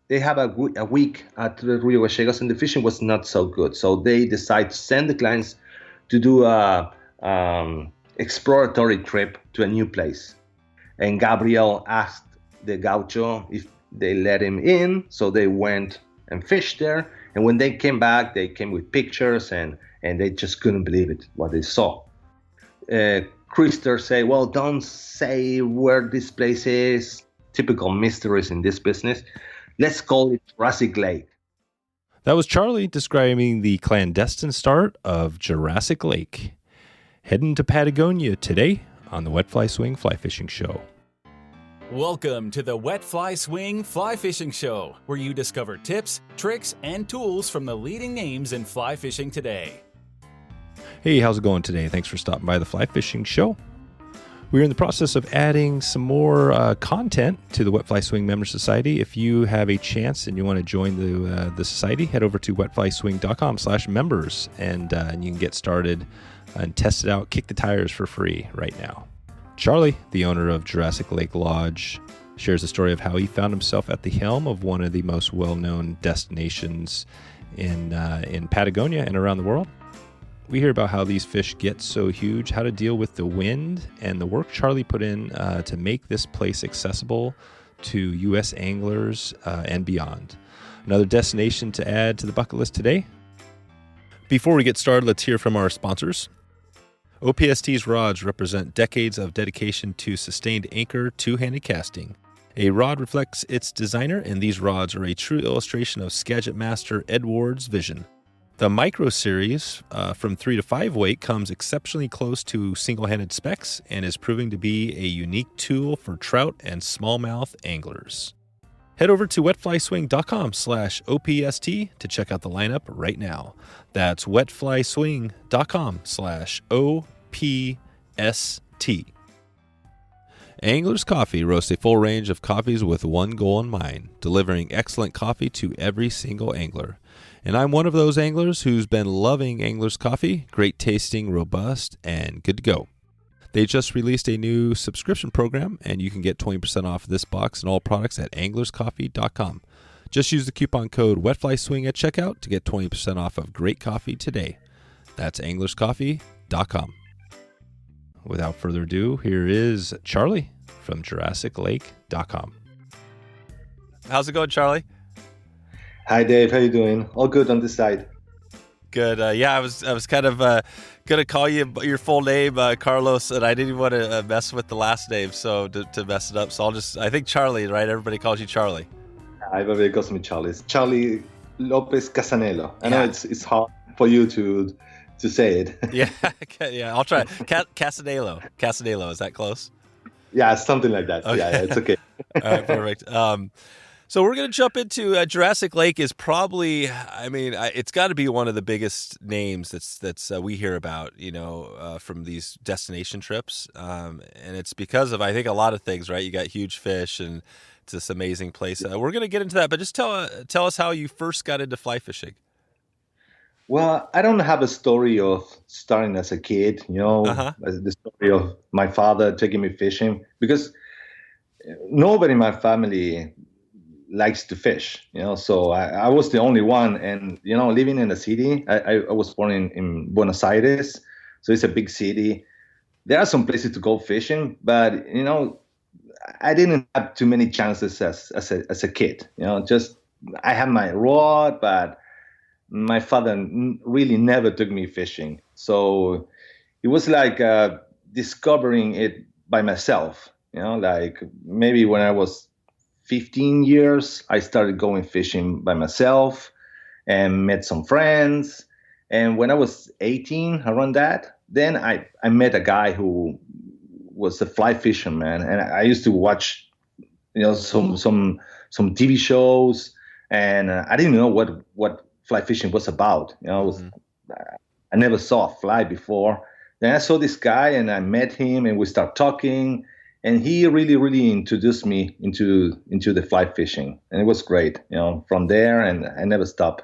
they have a week at the Rio Gallegos, and the fishing was not so good. So they decide to send the clients to do a exploratory trip to a new place. And Gabriel asked the gaucho if they let him in, so they went and fished there. And when they came back, they came with pictures, and they just couldn't believe it, what they saw. Krister say, well, don't say where this place is. Typical mysteries in this business. Let's call it Jurassic Lake. That was Charly describing the clandestine start of Jurassic Lake. Heading to Patagonia today on the Wet Fly Swing Fly Fishing Show. Welcome to the Wet Fly Swing Fly Fishing Show, where you discover tips, tricks, and tools from the leading names in fly fishing today. Hey, how's it going today? Thanks for stopping by the Fly Fishing Show. We're in the process of adding some more content to the Wet Fly Swing Member Society. If you have a chance and you want to join the society, head over to wetflyswing.com/members, and you can get started and test it out, kick the tires for free right now. Charly, the owner of Jurassic Lake Lodge, shares the story of how he found himself at the helm of one of the most well-known destinations in Patagonia and around the world. We hear about how these fish get so huge, how to deal with the wind, and the work Charly put in to make this place accessible to U.S. anglers and beyond. Another destination to add to the bucket list today. Before we get started, let's hear from our sponsors. OPST's rods represent decades of dedication to sustained anchor two-handed casting. A rod reflects its designer, and these rods are a true illustration of Skagit master Ed Ward's vision. The Micro Series from 3 to 5 weight comes exceptionally close to single-handed specs and is proving to be a unique tool for trout and smallmouth anglers. Head over to wetflyswing.com/OPST to check out the lineup right now. That's wetflyswing.com/OPST. Angler's Coffee roasts a full range of coffees with one goal in mind, delivering excellent coffee to every single angler. And I'm one of those anglers who's been loving Angler's Coffee. Great tasting, robust, and good to go. They just released a new subscription program, and you can get 20% off this box and all products at anglerscoffee.com. Just use the coupon code WetFlySwing at checkout to get 20% off of great coffee today. That's anglerscoffee.com. Without further ado, here is Charly from JurassicLake.com. How's it going, Charly? Hi, Dave. How you doing? All good on this side. Good. I was kind of going to call you your full name, Carlos, and I didn't even want to mess with the last name, so to mess it up. So I think Charly, right? Everybody calls you Charly. Everybody calls me Charly. It's Charly Lopez Casanello. I know it's hard for you to say it. Yeah, I'll try. Casanello, is that close? Yeah, something like that. Okay. Yeah, it's okay. All right, perfect. So we're going to jump into Jurassic Lake is probably, it's got to be one of the biggest names that's we hear about, from these destination trips. And it's because of, I think, a lot of things, right? You got huge fish and it's this amazing place. We're going to get into that, but just tell us how you first got into fly fishing. Well, I don't have a story of starting as a kid, the story of my father taking me fishing, because nobody in my family likes to fish, so I was the only one. And, living in the city, I was born in Buenos Aires, so it's a big city. There are some places to go fishing, but, I didn't have too many chances as a kid, just I had my rod, but my father really never took me fishing. So it was like discovering it by myself, like maybe when I was 15 years, I started going fishing by myself and met some friends. And when I was 18, around that, then I met a guy who was a fly fisherman. And I used to watch, some TV shows, and I didn't know what fly fishing was about. I never saw a fly before. Then I saw this guy and I met him and we started talking. And he really, really introduced me into the fly fishing, and it was great. From there, and I never stopped.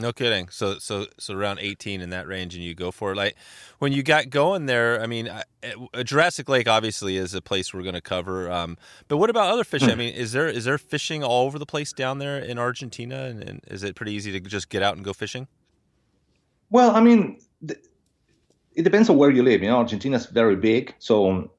No kidding. So around 18 in that range, and you go for it. Like when you got going there, I mean, Jurassic Lake obviously is a place we're going to cover. But what about other fishing? I mean, is there fishing all over the place down there in Argentina, and is it pretty easy to just get out and go fishing? Well, I mean, it depends on where you live. Argentina is very big, so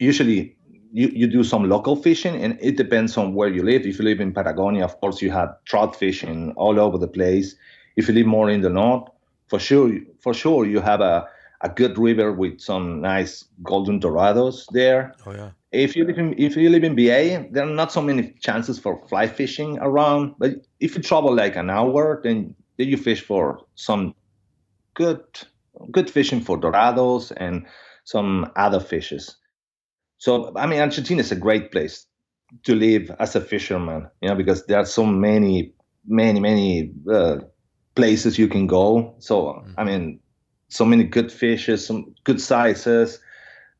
usually you do some local fishing, and it depends on where you live. If you live in Patagonia, of course, you have trout fishing all over the place. If you live more in the north, for sure, you have a good river with some nice golden dorados there. Oh yeah. If you live in BA, there are not so many chances for fly fishing around. But if you travel like an hour, then you fish for some good fishing for dorados and some other fishes. So, I mean, Argentina is a great place to live as a fisherman, because there are so many places you can go. So, I mean, so many good fishes, some good sizes,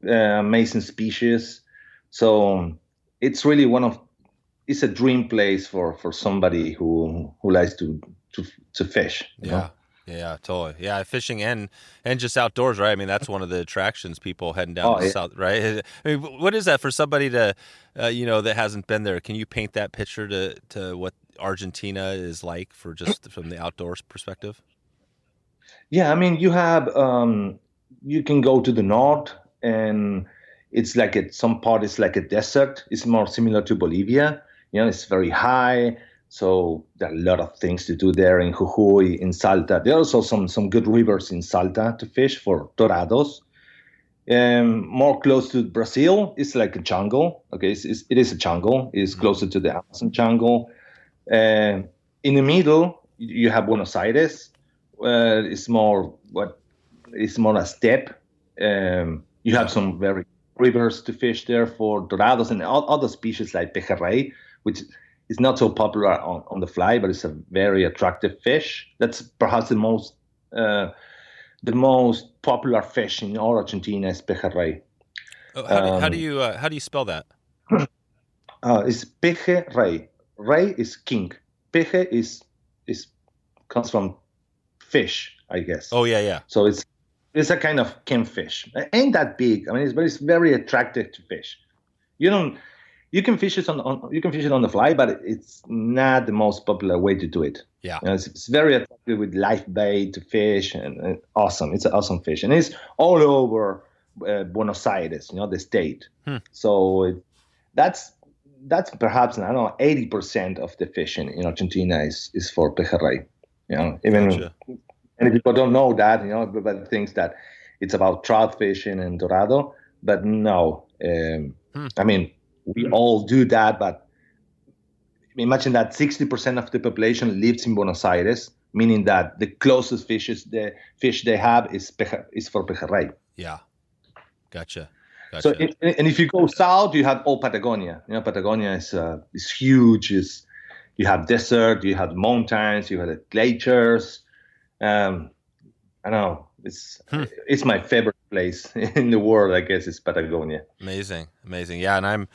amazing species. So it's really it's a dream place for somebody who likes to fish. Yeah. Yeah, totally. Yeah, fishing and just outdoors, right? I mean, that's one of the attractions, people heading down the south, right? I mean, what is that for somebody that hasn't been there? Can you paint that picture to what Argentina is like from the outdoors perspective? Yeah, I mean, you have you can go to the north, and it's like some part is like a desert. It's more similar to Bolivia. It's very high. So there are a lot of things to do there in Jujuy, in Salta. There are also some good rivers in Salta to fish for dorados. More close to Brazil, it's like a jungle. Okay, it is a jungle. It's closer to the Amazon jungle. In the middle, you have Buenos Aires. It's more a steppe. You have some very rivers to fish there for dorados and other species like pejerrey, which is not so popular on the fly, but it's a very attractive fish. That's perhaps the most popular fish in all Argentina is pejerrey. How do you spell that? It's pejerrey. Rey is king. Peje is comes from fish, I guess. Oh yeah. So it's a kind of kingfish. It ain't that big. I mean, it's very attractive to fish. You can fish it on the fly, but it's not the most popular way to do it. Yeah, it's very attractive with live bait to fish, and awesome. It's an awesome fish, and it's all over Buenos Aires, the state. So that's perhaps, I don't know, 80% of the fishing in Argentina is for pejerrey. Even many people don't know that, everybody thinks that it's about trout fishing and dorado, but no. I mean, we all do that, but imagine that 60% of the population lives in Buenos Aires, meaning that the closest fish they have is for pejerrey. Yeah, gotcha. So, and if you go south, you have all Patagonia. Patagonia is huge. You have desert, you have mountains, you have the glaciers. I don't know. It's my favorite place in the world, I guess, is Patagonia. Amazing. Yeah, and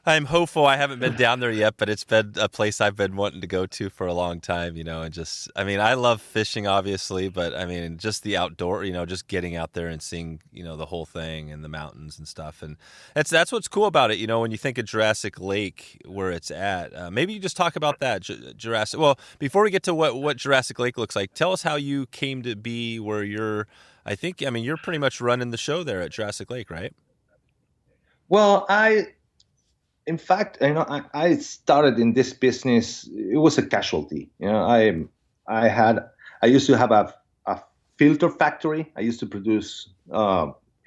I'm hopeful. I haven't been down there yet, but it's been a place I've been wanting to go to for a long time, and just, I mean, I love fishing, obviously, but I mean, just the outdoor, just getting out there and seeing, the whole thing and the mountains and stuff. And that's what's cool about it. When you think of Jurassic Lake, where it's at, maybe you just talk about that Jurassic. Well, before we get to what Jurassic Lake looks like, tell us how you came to be where you're pretty much running the show there at Jurassic Lake, right? Well, in fact, I started in this business. It was a casualty. I used to have a filter factory. I used to produce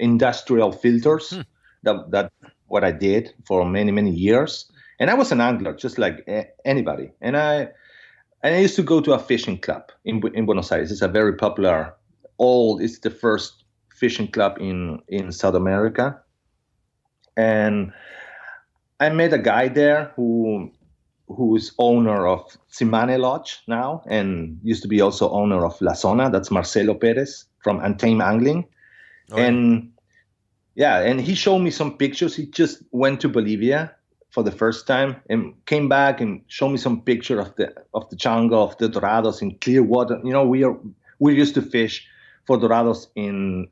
industrial filters. That what I did for many years. And I was an angler, just like anybody. And I used to go to a fishing club in Buenos Aires. It's a very popular. It's the first fishing club in South America, and I met a guy there who is owner of Untamed Lodge now, and used to be also owner of La Zona. That's Marcelo Perez from Untamed Angling. Oh, and he showed me some pictures. He just went to Bolivia for the first time and came back and showed me some picture of the jungle of the Dorados in clear water. We used to fish for Dorados in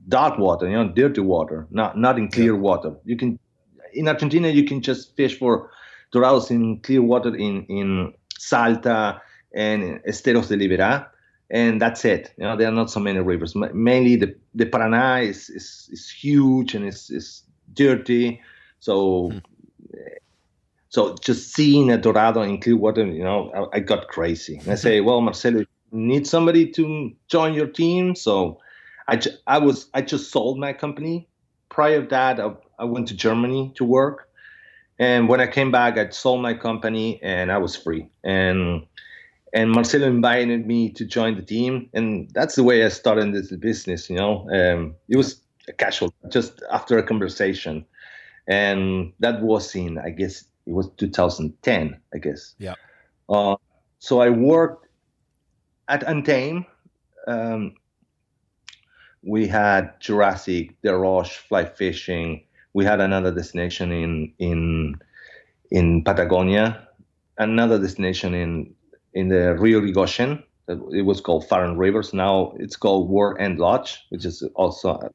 dark water, dirty water, not in clear water. In Argentina, you can just fish for Dorados in clear water in Salta and Esteros de Liberá, and that's it. There are not so many rivers. Mainly the Paraná is huge and it's dirty. So just seeing a Dorado in clear water, I got crazy. And I say, well, Marcelo, you need somebody to join your team. So I just sold my company. Prior to that, I went to Germany to work. And when I came back, I sold my company and I was free. And Marcelo invited me to join the team. And that's the way I started this business, It was a casual, just after a conversation. And that was in, I guess, it was 2010, I guess. Yeah. So I worked at Untamed. We had Jurassic, the Roche, fly fishing. We had another destination in Patagonia, another destination in the Rio Rigoshen. It was called Far and Rivers. Now it's called War End Lodge, which is also an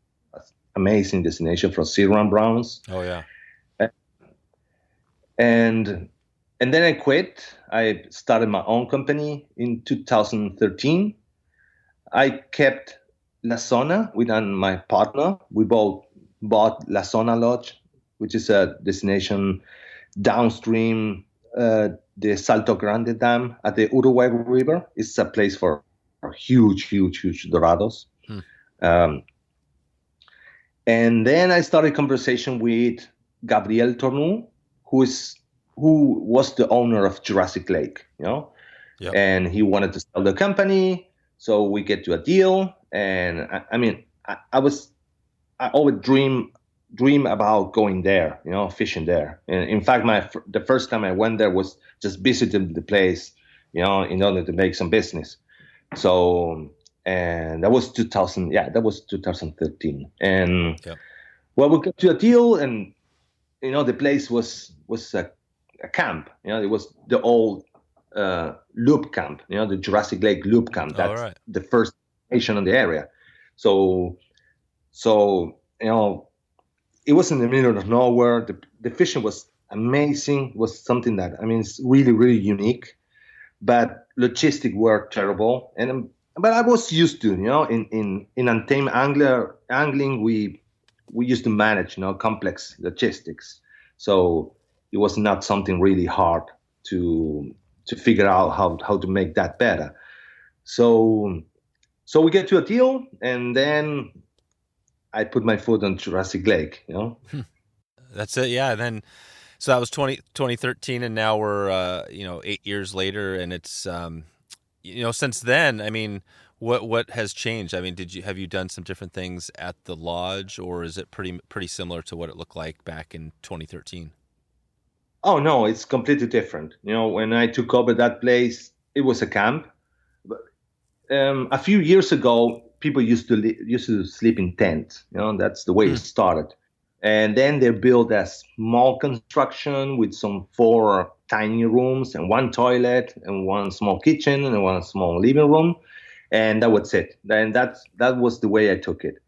amazing destination for zero and browns. Oh yeah. And then I quit. I started my own company in 2013. I kept La Zona with my partner. We both bought La Zona Lodge, which is a destination downstream the Salto Grande Dam at the Uruguay River. It's a place for huge Dorados. And then I started conversation with Gabriel Tornou, who was the owner of Jurassic Lake, Yep. And he wanted to sell the company. So we get to a deal. And I always dream about going there, fishing there. And in fact, the first time I went there was just visiting the place, in order to make some business. So, and that was 2013. And well, we got to a deal, and the place was a camp. It was the old loop camp. The Jurassic Lake loop camp. That's the first station in the area. So it was in the middle of nowhere. The fishing was amazing. It was something that it's really, really unique. But logistics were terrible. But I was used to, in Untamed angling, we used to manage, complex logistics. So it was not something really hard to figure out how to make that better. So we get to a deal, and then I put my foot on Jurassic Lake, That's it. Yeah. And then, so that was 2013, and now we're, 8 years later, and it's, since then, what has changed? Have you done some different things at the lodge, or is it pretty similar to what it looked like back in 2013? Oh no, it's completely different. When I took over that place, it was a camp. But a few years ago, people used to sleep in tents. That's the way it started. And then they built a small construction with some 4 tiny rooms and 1 toilet and 1 small kitchen and 1 small living room. And that was it. And that was the way I took it.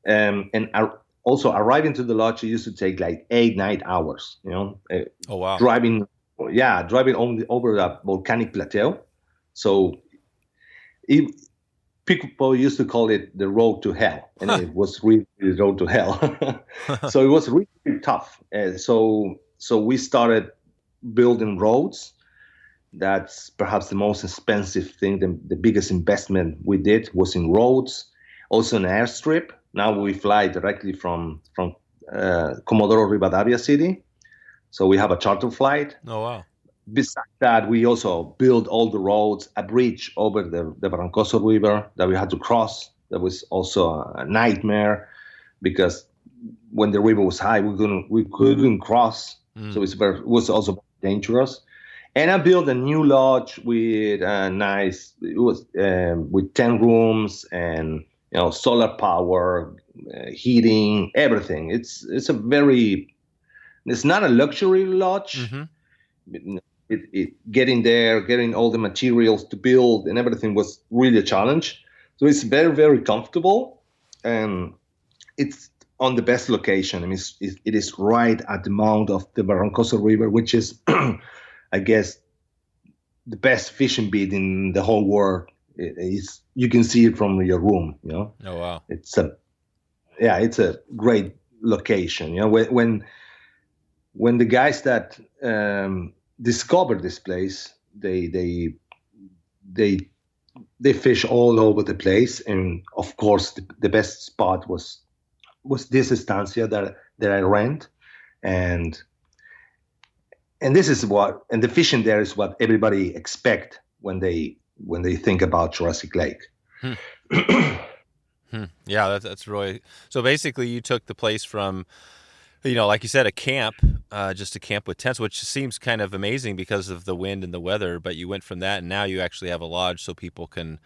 And also arriving to the lodge, it used to take like 8-9 hours, Oh, wow. Driving over the volcanic plateau. So people used to call it the road to hell, and it was really the road to hell. So it was really tough. So we started building roads. That's perhaps the most expensive thing. The biggest investment we did was in roads, also an airstrip. Now we fly directly from Comodoro Rivadavia City. So we have a charter flight. Oh, wow. Besides that, we also built all the roads, a bridge over the Barrancoso River that we had to cross. That was also a nightmare because when the river was high, we couldn't cross. So it was also dangerous. And I built a new lodge with with 10 rooms and solar power, heating, everything. It's a very It's not a luxury lodge. Mm-hmm. Getting there, getting all the materials to build and everything was really a challenge. So it's very, very comfortable, and it's on the best location. I mean, it is right at the mouth of the Barrancoso River, which is, I guess, the best fishing beat in the whole world. You can see it from your room. Oh wow! It's a great location. When the guys that discovered this place, they fish all over the place, and of course the best spot was this estancia that I rent, and this is the fishing there is what everybody expect when they think about Jurassic Lake. Yeah, that's really, so basically you took the place from, like you said, a camp, just a camp with tents, which seems kind of amazing because of the wind and the weather, but you went from that and now you actually have a lodge so people can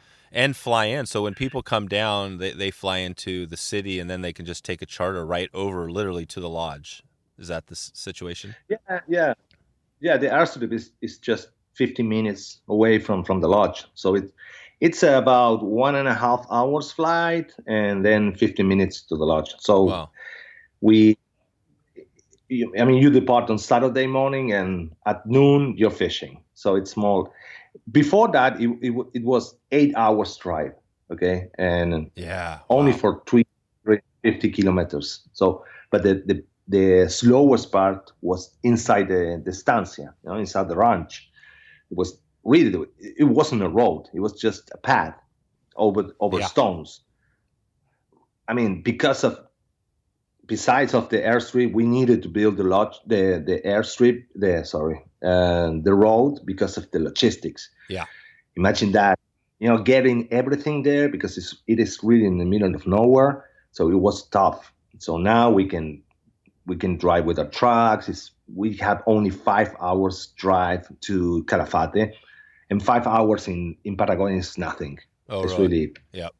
fly in. So when people come down, they fly into the city and then they can just take a charter right over literally to the lodge. Is that the situation? Yeah. The airstrip is just 15 minutes away from the lodge. So it's about 1.5 hours flight and then 15 minutes to the lodge. So wow. You depart on Saturday morning and at noon you're fishing. So it's small. Before that, it was 8 hours drive. Okay. And only for 350 kilometers. So, but the slowest part was inside the estancia, inside the ranch. It was really, it wasn't a road. It was just a path over stones. I mean, besides of the airstrip, we needed to build the road because of the logistics. Yeah. Imagine that, getting everything there because it is really in the middle of nowhere. So it was tough. So now we can drive with our trucks. We have only 5 hours drive to Calafate, and 5 hours in Patagonia is nothing. Oh, it's really? Really, yep.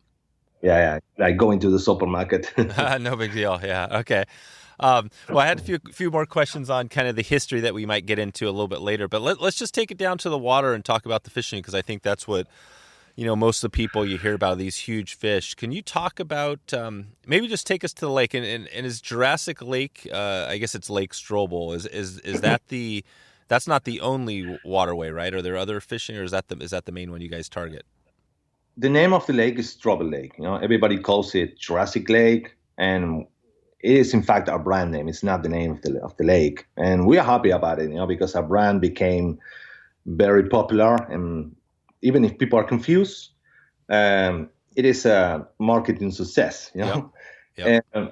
Yeah, like going to the supermarket. No big deal. Yeah. Okay. Well, I had a few more questions on kind of the history that we might get into a little bit later, but let's just take it down to the water and talk about the fishing, because I think that's what, most of the people you hear about, these huge fish. Can you talk about, maybe just take us to the lake, and is Jurassic Lake, I guess it's Lake Strobel, is that that's not the only waterway, right? Are there other fishing, or is that the main one you guys target? The name of the lake is Strobel Lake. Everybody calls it Jurassic Lake, and it is in fact our brand name. It's not the name of the lake, and we are happy about it, because our brand became very popular. And even if people are confused, it is a marketing success. Yep. And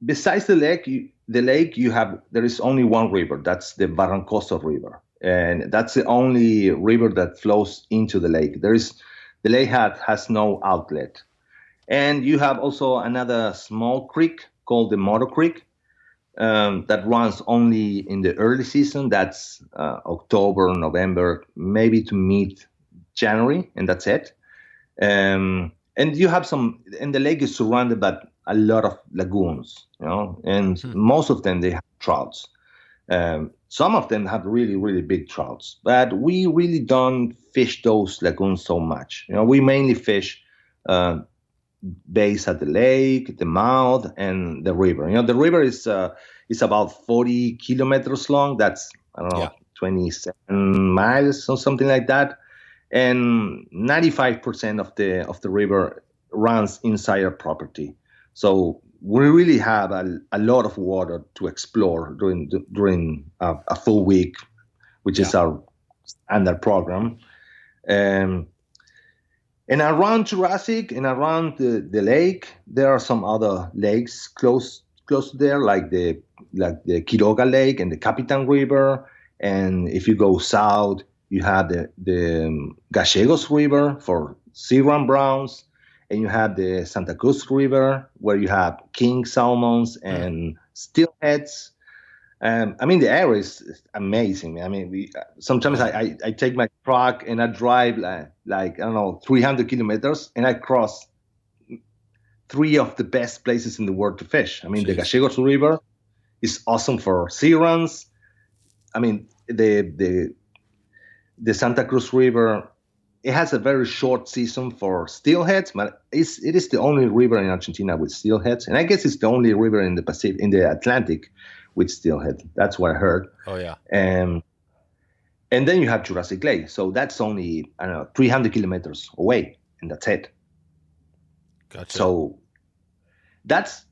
besides the lake, there is only one river. That's the Barrancoso River. And that's the only river that flows into the lake. The lake has no outlet. And you have also another small creek called the Moto Creek that runs only in the early season. That's October, November, maybe to mid-January, and that's it. And you have and the lake is surrounded by a lot of lagoons, and most of them, they have trouts. Some of them have really, really big trouts, but we really don't fish those lagoons so much. We mainly fish bass at the lake, the mouth, and the river. The river is about 40 kilometers long. That's, 27 miles or something like that. And 95% of the river runs inside our property. So we really have a lot of water to explore during a full week, which is our standard program. And around Jurassic and around the lake, there are some other lakes close there, like the Quiroga Lake and the Capitan River. And if you go south, you have the Gallegos River for sea rum browns. And you have the Santa Cruz River, where you have king salmons and steelheads. The area is amazing. Sometimes I take my truck and I drive like 300 kilometers, and I cross 3 of the best places in the world to fish. The Gallegos River is awesome for sea runs. I mean, the Santa Cruz River, it has a very short season for steelheads, but it is the only river in Argentina with steelheads, and I guess it's the only river in the Pacific, in the Atlantic, with steelhead. That's what I heard. Oh yeah. And then you have Jurassic Lake, so that's only 300 kilometers away, and that's it. Gotcha. So that's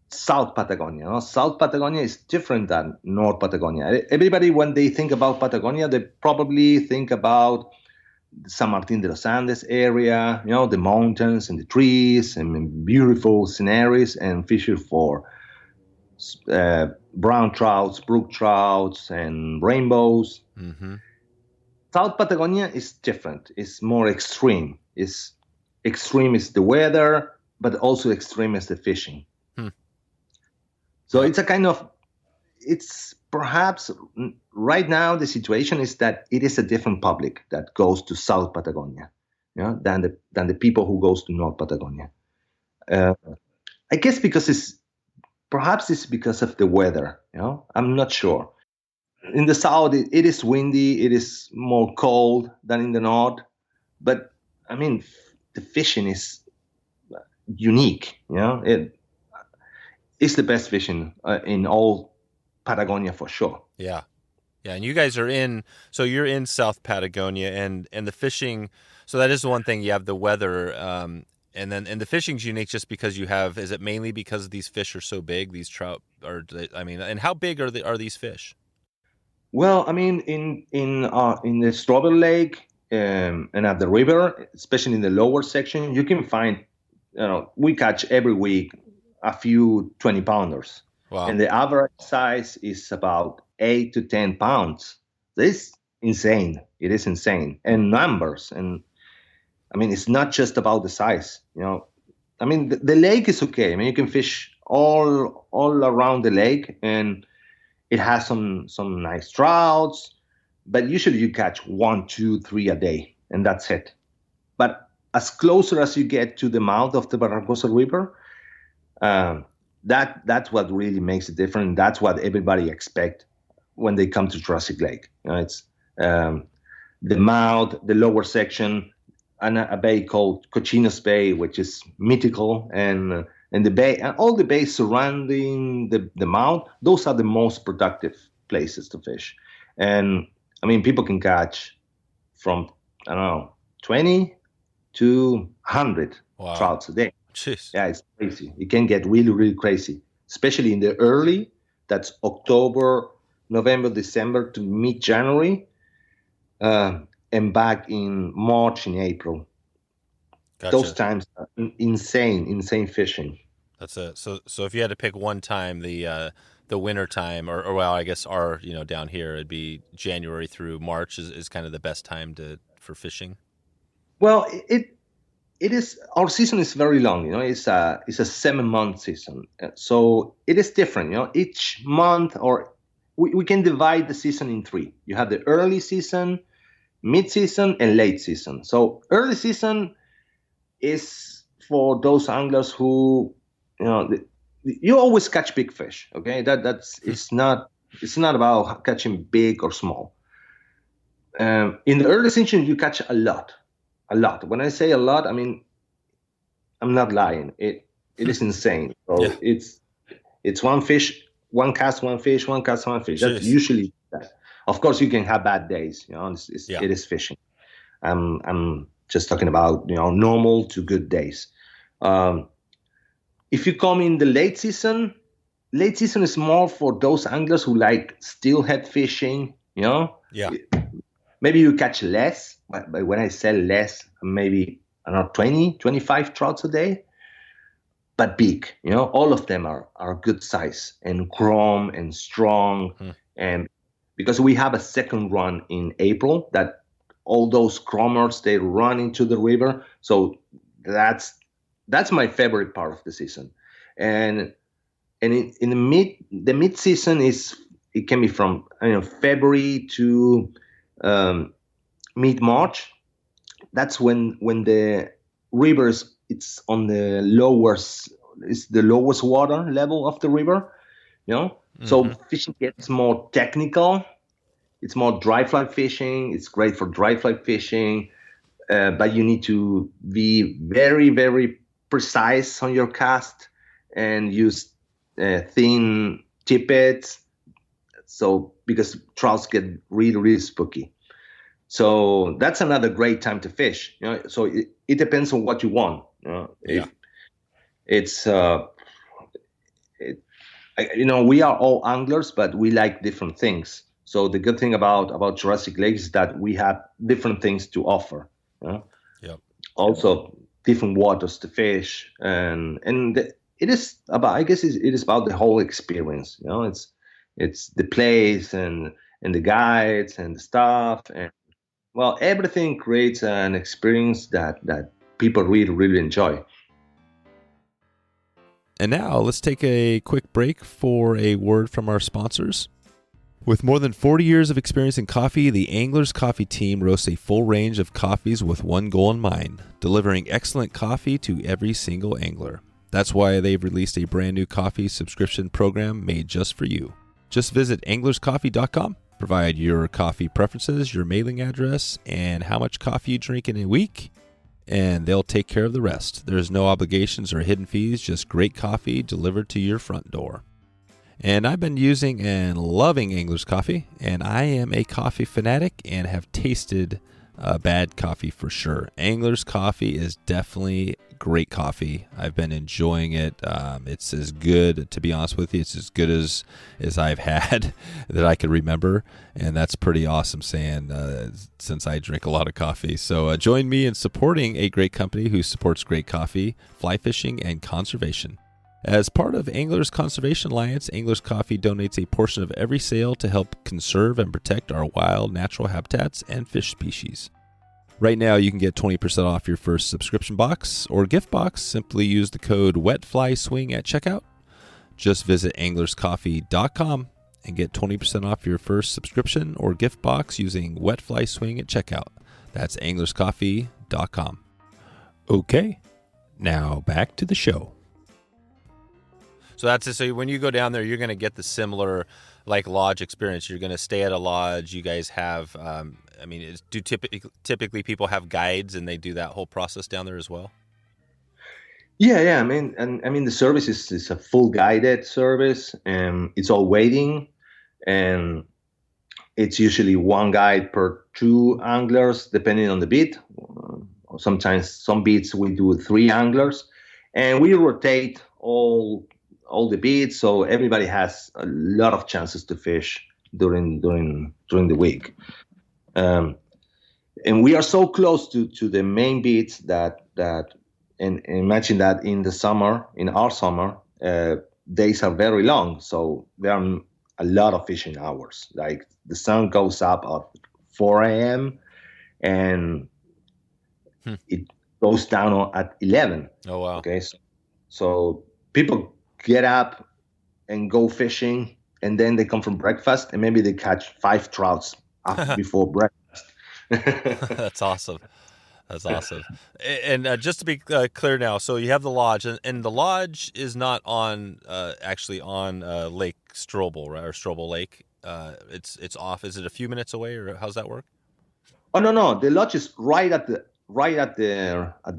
South Patagonia. No? South Patagonia is different than North Patagonia. Everybody, when they think about Patagonia, they probably think about San Martin de los Andes area, the mountains and the trees and beautiful sceneries and fishing for brown trouts, brook trouts, and rainbows. Mm-hmm. South Patagonia is different. It's more extreme. Extreme is the weather, but also extreme is the fishing. So it's perhaps right now the situation is that it is a different public that goes to South Patagonia, than the people who goes to North Patagonia. I guess because it's because of the weather. I'm not sure. In the south, it is windy. It is more cold than in the north, but I mean the fishing is unique. It's the best fishing in all Patagonia for sure. Yeah. And you guys are you're in South Patagonia and the fishing. So that is the one thing, you have the weather. And the fishing's unique just because is it mainly because these fish are so big, these trout and how big are these fish? Well, I mean, in the Strobel Lake and at the river, especially in the lower section, you can find, we catch every week a few 20-pounders. Wow. And the average size is about 8 to 10 pounds. This is insane. It is insane. And numbers. And I mean, it's not just about the size. I mean, the lake is okay. I mean, you can fish all around the lake, and it has some nice trouts. But usually you catch 1, 2, 3 a day, and that's it. But as closer as you get to the mouth of the Barrancosa River, that's what really makes it different. That's what everybody expects when they come to Jurassic Lake. It's the mouth, the lower section, and a bay called Cochinos Bay, which is mythical, and the bay and all the bays surrounding the mouth. Those are the most productive places to fish. And I mean, people can catch from 20 to 100 trouts a day. Jeez. Yeah, it's crazy. It can get really, really crazy, especially in the early. That's October, November, December to mid-January, and back in March and April. Gotcha. Those times are insane fishing. That's it. So if you had to pick one time, the winter time, or well, I guess down here it'd be January through March is kind of the best time for fishing. Well, it is. Our season is very long. It's a 7-month season, so it is different. Each month, or we can divide the season in 3. You have the early season, mid-season, and late season. So early season is for those anglers who, you always catch big fish. Okay, it's not about catching big or small. In the early season, you catch a lot. When I say a lot, I mean, I'm not lying. It is insane. So yeah. It's one fish, one cast, one fish, one cast, one fish. That's usually that. Of course, you can have bad days. It is fishing. I'm just talking about normal to good days. If you come in the late season is more for those anglers who like steelhead fishing. Yeah. Maybe you catch less, but when I say less, maybe 20, 25 trouts a day, but big. All of them are good size and chrome and strong. And because we have a second run in April, that all those chromers, they run into the river. So that's my favorite part of the season. And in the mid season it can be from February to mid-March. That's when the rivers, it's on the lowest water level of the river. So fishing gets more technical. It's more dry fly fishing. It's great for dry fly fishing, but you need to be very, very precise on your cast and use thin tippets. So because trouts get really, really spooky. So that's another great time to fish. So it depends on what you want. If it's we are all anglers, but we like different things. So the good thing about Jurassic Lake is that we have different things to offer. Also different waters to fish, and it is about, I guess it is about the whole experience. It's the place and the guides and the stuff, and well, everything creates an experience that people really, really enjoy. And now let's take a quick break for a word from our sponsors. With more than 40 years of experience in coffee, the Anglers Coffee team roasts a full range of coffees with one goal in mind, delivering excellent coffee to every single angler. That's why they've released a brand new coffee subscription program made just for you. Just visit anglerscoffee.com, provide your coffee preferences, your mailing address, and how much coffee you drink in a week, and they'll take care of the rest. There's no obligations or hidden fees, just great coffee delivered to your front door. And I've been using and loving Anglers Coffee, and I am a coffee fanatic and have tasted bad coffee for sure. Anglers Coffee is definitely great coffee. I've been enjoying it. It's as good, to be honest with you, it's as good as I've had that I can remember, and that's pretty awesome saying since I drink a lot of coffee. So join me in supporting a great company who supports great coffee, fly fishing, and conservation. As part of Anglers Conservation Alliance, Anglers Coffee donates a portion of every sale to help conserve and protect our wild natural habitats and fish species. Right now, you can get 20% off your first subscription box or gift box. Simply use the code WETFLYSWING at checkout. Just visit anglerscoffee.com and get 20% off your first subscription or gift box using WETFLYSWING at checkout. That's anglerscoffee.com. Okay, now back to the show. So that's it. So when you go down there, you're going to get the similar like lodge experience. You're going to stay at a lodge. You guys have, do typically people have guides and they do that whole process down there as well? Yeah. I mean, the service is a full guided service, and it's all waiting, and it's usually one guide per two anglers, depending on the beat. Sometimes some beats we do 3 anglers, and we rotate all the beats, so everybody has a lot of chances to fish during the week. And we are so close to the main beats that and imagine that in our summer, days are very long, so there are a lot of fishing hours. Like the sun goes up at 4 a.m. and it goes down at 11. Oh wow! Okay, so people get up and go fishing, and then they come from breakfast, and maybe they catch 5 trouts before breakfast. That's awesome. And just to be clear now, so you have the lodge, and the lodge is not on actually on Lake Strobel, right, or Strobel Lake. It's off. Is it a few minutes away, or how's that work? Oh no, the lodge is right at the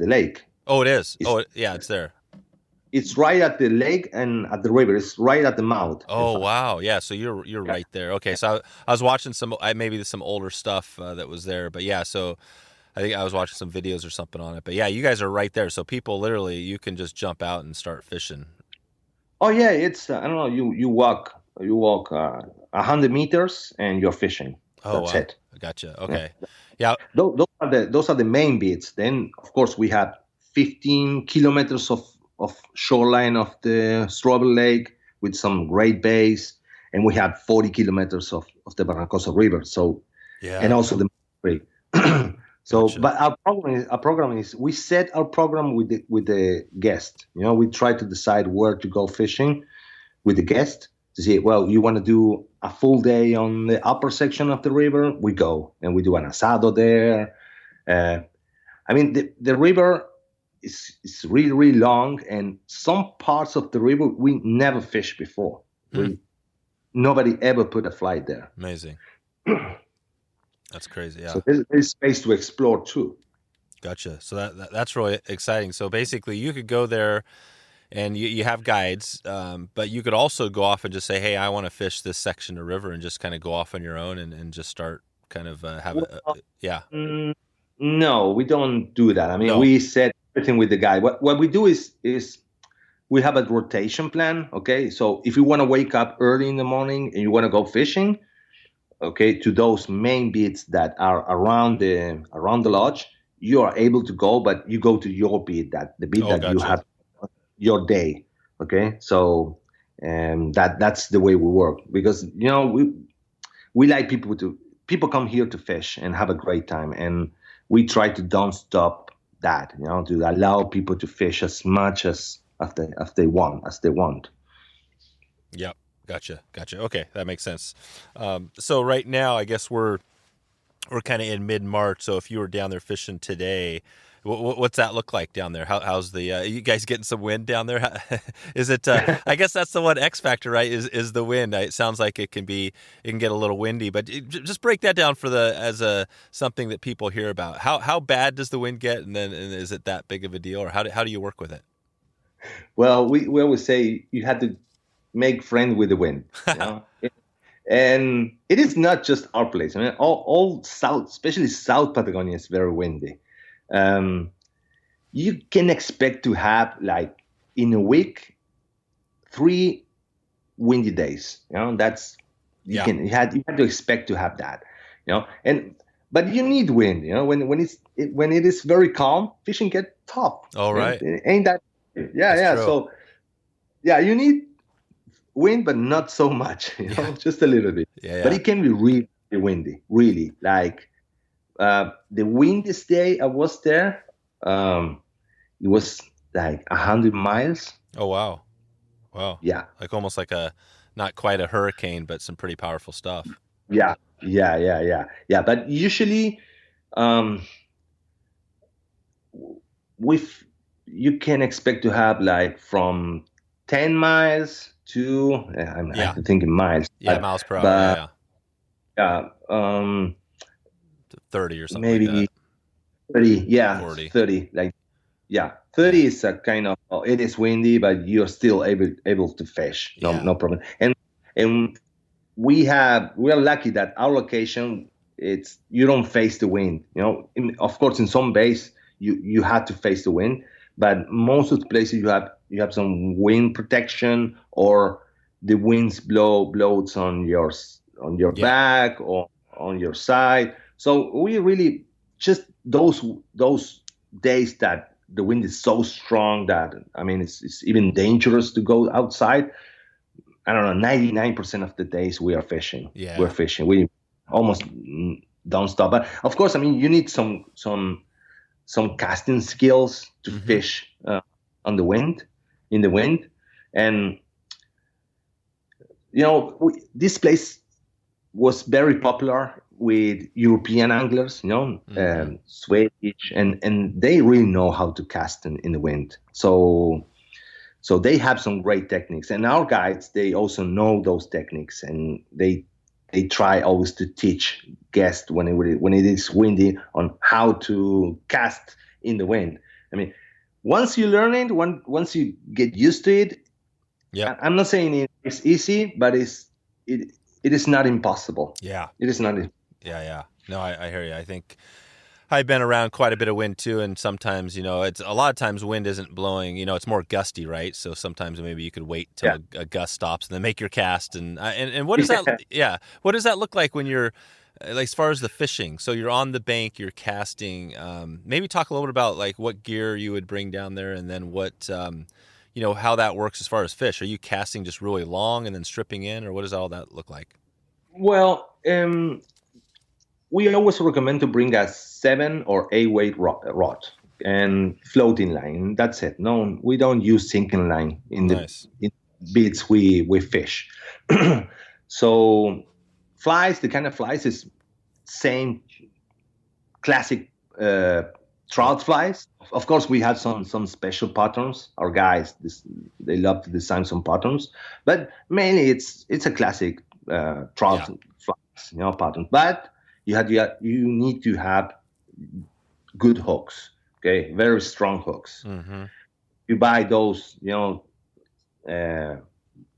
lake. Oh, it is. It's there. It's right at the lake and at the river. It's right at the mouth. Oh wow, yeah. So you're right there. Okay, so I was watching some older stuff that was there, but yeah. So I think I was watching some videos or something on it. But yeah, you guys are right there. So people literally, you can just jump out and start fishing. Oh yeah, it's I don't know. You walk 100 meters and you're fishing. Oh That's wow. it. Gotcha. Okay. Yeah. Those are the main beats. Then of course we have 15 kilometers of shoreline of the Strobel Lake with some great bays, and we have 40 kilometers of the Barrancosa River. So, yeah, and also the Creek. So, gotcha. But our program is we set our program with the guest. We try to decide where to go fishing with the guest to say, well, you want to do a full day on the upper section of the river? We go and we do an asado there. The river is really, really long, and some parts of the river we never fished before. Nobody ever put a fly there. Amazing. That's crazy. Yeah. So there's space to explore too. Gotcha. So that's really exciting. So basically, you could go there, and you have guides, but you could also go off and just say, "Hey, I want to fish this section of river," and just kind of go off on your own and just start kind of No, we don't do that. I mean, No. we set everything with the guide. What we do is we have a rotation plan. Okay, so if you want to wake up early in the morning and you want to go fishing, okay, to those main beats that are around the lodge, you are able to go, but you go to your beat, the beat that you have your day. Okay, so that's the way we work, because we like people come here to fish and have a great time, and we try to don't stop that, to allow people to fish as much as they want. Yep. Gotcha. Okay, that makes sense. So right now, I guess we're kind of in mid-March. So if you were down there fishing today, what's that look like down there? How's the you guys getting some wind down there? Is it? I guess that's the one X factor, right? Is the wind? It sounds like it can get a little windy, but just break that down as something that people hear about. How bad does the wind get, and is it that big of a deal, or how do you work with it? Well, we always say you had to make friends with the wind, and it is not just our place. I mean, all South, especially South Patagonia, is very windy. You can expect to have, like, in a week, 3 windy days. That's you have to expect to have that. But you need wind. When it is very calm, fishing get tough. All right, ain't that? Yeah. True. So you need wind, but not so much. Just a little bit. Yeah. But it can be really windy. Really, like. The windiest day I was there, it was like 100 miles. Oh, wow. Yeah. Like almost like not quite a hurricane, but some pretty powerful stuff. Yeah. But usually, you can expect to have like from 10 miles to, I have to think in miles. Yeah, miles per hour. Yeah. 30 or something maybe like that. 30, yeah, 40. 30, 30 is a kind of, it is windy, but you're still able to fish, no problem. And we are lucky that our location, you don't face the wind. Of course, in some bays you have to face the wind, but most of the places you have some wind protection, or the winds blows on your back or on your side. So we really just those days that the wind is so strong that, I mean, it's even dangerous to go outside. I don't know, 99% of the days we are fishing. Yeah. We're fishing. We almost don't stop. But of course, I mean, you need some casting skills to fish in the wind, and this place was very popular with European anglers, Swedish, and they really know how to cast in the wind. So they have some great techniques, and our guides, they also know those techniques, and they try always to teach guests when it is windy on how to cast in the wind. I mean, once you learn it, once you get used to it, I'm not saying it's easy, but it is not impossible. Yeah, it is not. Yeah. No, I hear you. I think I've been around quite a bit of wind too, and sometimes, it's a lot of times wind isn't blowing, it's more gusty, right? So sometimes maybe you could wait till a gust stops and then make your cast. And what does that? Yeah, what does that look like when you're, like, as far as the fishing? So you're on the bank, you're casting. Maybe talk a little bit about like what gear you would bring down there, and then what, how that works as far as fish. Are you casting just really long and then stripping in, or what does all that look like? Well, we always recommend to bring a 7 or 8 weight rod and floating line. That's it. No, we don't use sinking line in the beats we fish. So flies, the kind of flies is same classic trout flies. Of course, we had some special patterns. Our guys, they love to design some patterns, but mainly it's a classic trout flies, pattern. But you need to have good hooks, okay, very strong hooks. Mm-hmm. You buy those,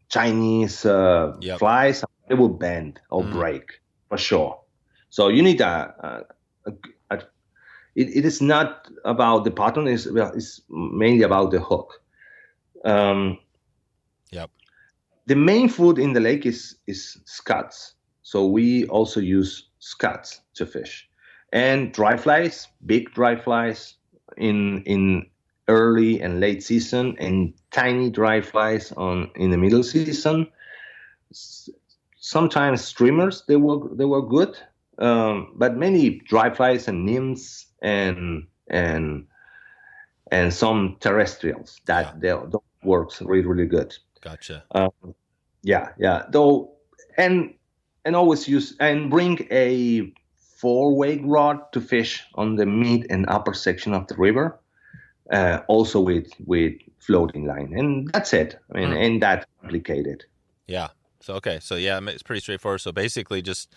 Chinese flies, they will bend or break for sure. So you need it is not about the pattern, it's mainly about the hook. The main food in the lake is scuds. So we also use scuds to fish. And dry flies, big dry flies in early and late season, and tiny dry flies in the middle season. Sometimes streamers, they were good, but many dry flies and nymphs and some terrestrials that works really, really good. Gotcha. Though, and always use and bring a 4-weight rod to fish on the mid and upper section of the river, also with floating line, and that's it. I mean, ain't that complicated? Yeah. So okay. So yeah, it's pretty straightforward. So basically, just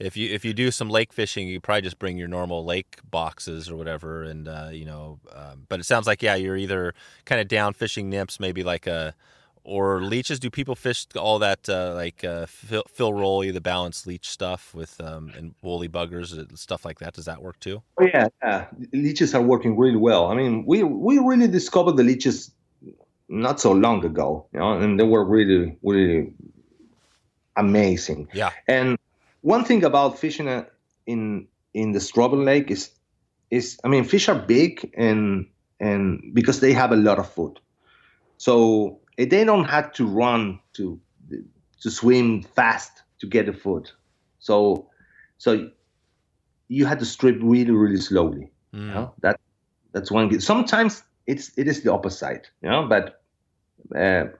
if you do some lake fishing, you probably just bring your normal lake boxes or whatever, and but it sounds like you're either kind of down fishing nymphs, maybe like or leeches. Do people fish all that Phil Rowley, the balanced leech stuff with and woolly buggers, stuff like that? Does that work too? Oh yeah, leeches are working really well. I mean, we really discovered the leeches not so long ago, and they were really, really amazing. Yeah. And one thing about fishing in the Strobel Lake is I mean, fish are big and because they have a lot of food, so they don't have to run to swim fast to get the food. So you have to strip really, really slowly. That's one. Sometimes it is the opposite, but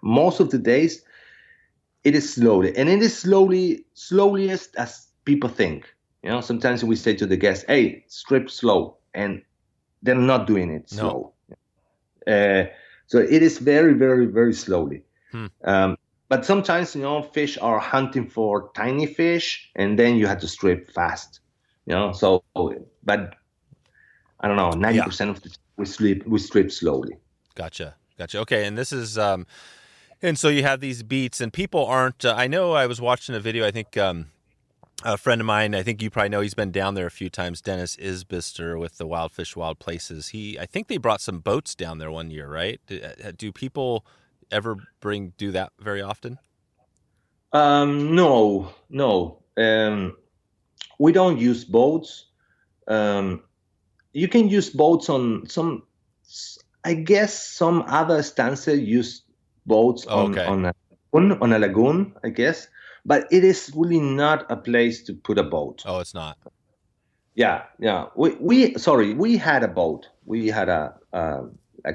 most of the days it is slowly, and it is slowliest as people think. Sometimes we say to the guests, "Hey, strip slow," and they're not doing it slow. So it is very, very, very slowly. But sometimes, fish are hunting for tiny fish, and then you have to strip fast. So, but I don't know, 90% of the we strip slowly. Gotcha. Okay, and this is, and so you have these beats, and people aren't. I know I was watching a video. I think a friend of mine, I think you probably know, he's been down there a few times, Dennis Isbister with the Wild Fish, Wild Places. I think they brought some boats down there one year, right? Do people ever do that very often? No. We don't use boats. You can use boats on some, I guess some other stances use boats on a lagoon, I guess. But it is really not a place to put a boat. Oh, it's not. Yeah. We had a boat. We had a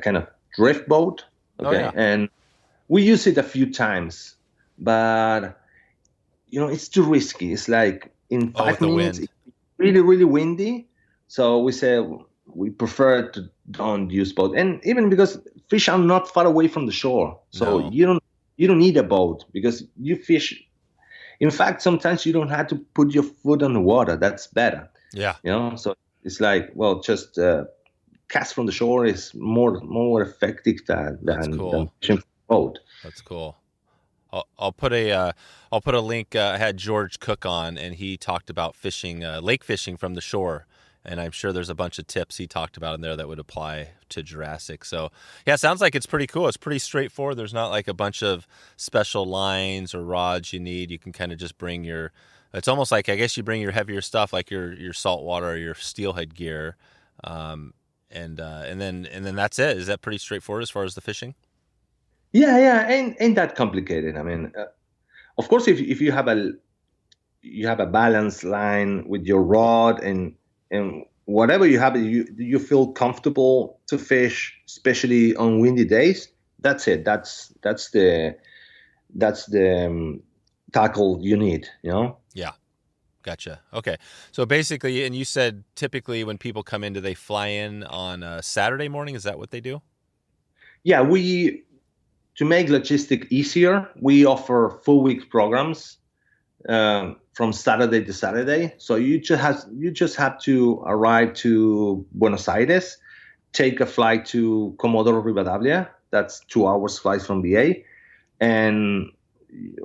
kind of drift boat. Okay, and we used it a few times, but it's too risky. It's like in 5 minutes, it's really, really windy. So we said we prefer to don't use boat, and even because fish are not far away from the shore, so you don't need a boat because you fish. In fact, sometimes you don't have to put your foot on the water. That's better. Yeah. So it's like, well, just cast from the shore is more effective than fishing from a boat. That's cool. I'll put a link. I had George Cook on, and he talked about fishing, lake fishing from the shore. And I'm sure there's a bunch of tips he talked about in there that would apply to Jurassic. So, yeah, it sounds like it's pretty cool. It's pretty straightforward. There's not like a bunch of special lines or rods you need. You can kind of just bring it's almost like, I guess you bring your heavier stuff, like your saltwater or your steelhead gear. And then that's it. Is that pretty straightforward as far as the fishing? Yeah. Ain't that complicated. I mean, of course, if you have a balanced line with your rod and whatever you have, you feel comfortable to fish, especially on windy days. That's it. That's the tackle you need. Yeah, Gotcha. Okay. So basically, and you said typically when people come in, do they fly in on a Saturday morning? Is that what they do? Yeah, to make logistic easier, we offer full week programs from Saturday to Saturday. So you just have to arrive to Buenos Aires, take a flight to Comodoro Rivadavia. That's 2 hours flight from BA, and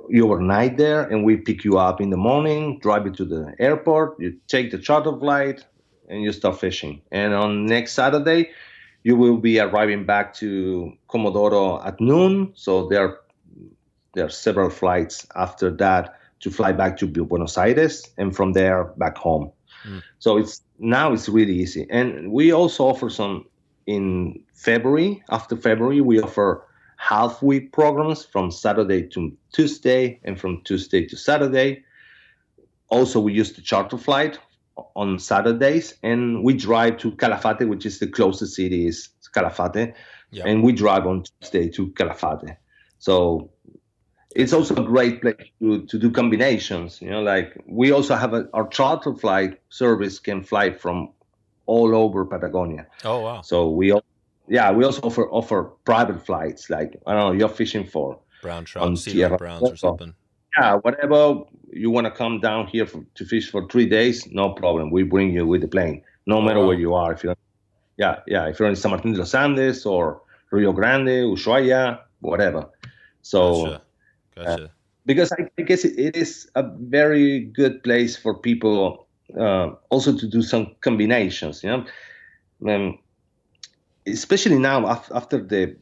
you overnight there, and we pick you up in the morning, drive you to the airport, you take the charter flight, and you start fishing. And on next Saturday, you will be arriving back to Comodoro at noon. So there are several flights after that to fly back to Buenos Aires, and from there back home. So it's really easy. And we also offer some in February. After February, we offer half week programs from Saturday to Tuesday and from Tuesday to Saturday. Also, we use the charter flight on Saturdays, and we drive to Calafate, which is the closest city is Calafate. Yep. And we drive on Tuesday to Calafate. So it's also a great place to do combinations. Like we also have our charter flight service can fly from all over Patagonia. Oh, wow. So we also offer private flights. Like, I don't know, you're fishing for brown trout, sea browns or something. Yeah, whatever you want to come down here to fish for 3 days, no problem. We bring you with the plane, no matter where you are. If you're in San Martin de los Andes or Rio Grande, Ushuaia, whatever. So, Gotcha. Because I guess it is a very good place for people also to do some combinations. Especially now after the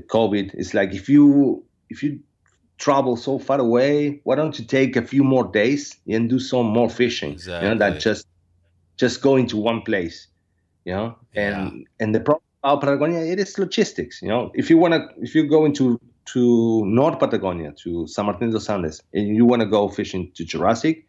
COVID, it's like if you travel so far away, why don't you take a few more days and do some more fishing? Exactly. That just go into one place. And the problem about Patagonia, it is logistics. If you go into North Patagonia, to San Martin de los Andes, and you want to go fishing to Jurassic,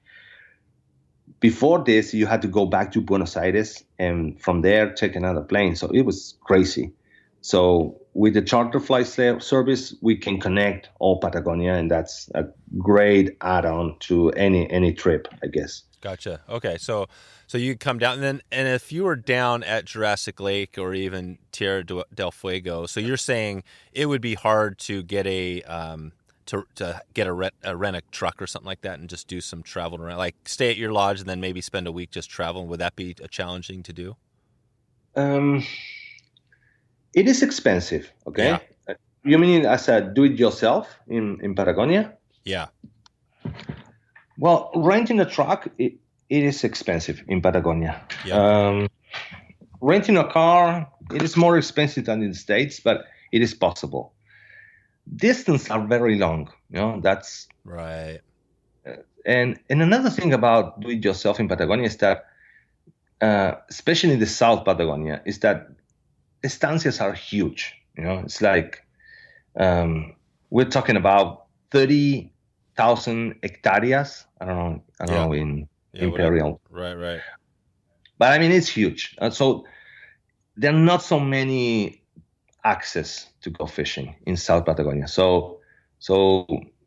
before this you had to go back to Buenos Aires and from there take another plane. So it was crazy. So with the charter flight service, we can connect all Patagonia, and that's a great add-on to any trip, I guess. Gotcha. Okay, so you come down, and if you were down at Jurassic Lake or even Tierra del Fuego, so you're saying it would be hard to get rent a truck or something like that and just do some travel around, like stay at your lodge and then maybe spend a week just traveling. Would that be challenging to do? It is expensive. Okay. Yeah. You mean as a do-it-yourself in Patagonia? Yeah. Well, renting a truck, it is expensive in Patagonia. Yeah. Renting a car, it is more expensive than in the States, but it is possible. Distances are very long. That's right. And another thing about do-it-yourself in Patagonia is that, especially in the South Patagonia, is that estancias are huge. It's like we're talking about 30,000 hectares. I don't know in imperial. Right. But I mean, it's huge. So there are not so many access to go fishing in South Patagonia. So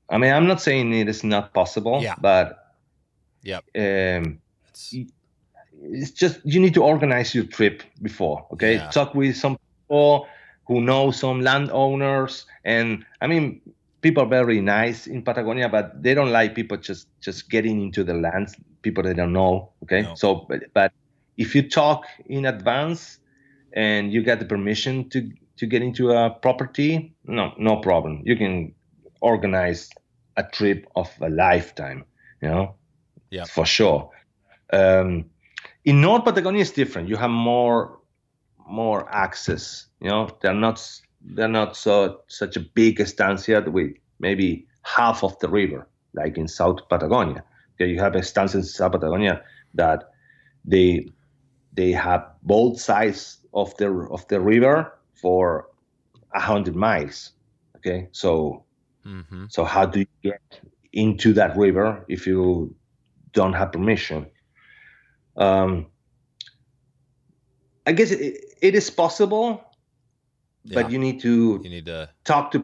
I mean, I'm not saying it is not possible, but it's just you need to organize your trip before. Okay, talk with some people who know some landowners, and I mean, people are very nice in Patagonia, but they don't like people just getting into the lands, people they don't know. Okay, no. So but if you talk in advance and you get the permission to get into a property, no problem. You can organize a trip of a lifetime, for sure. In North Patagonia, it's different. You have more access. They're not such a big estancia with maybe half of the river, like in South Patagonia. Okay, you have estancias in South Patagonia that they have both sides of the river for 100 miles. Okay, so how do you get into that river if you don't have permission? I guess it is possible, but you need to talk to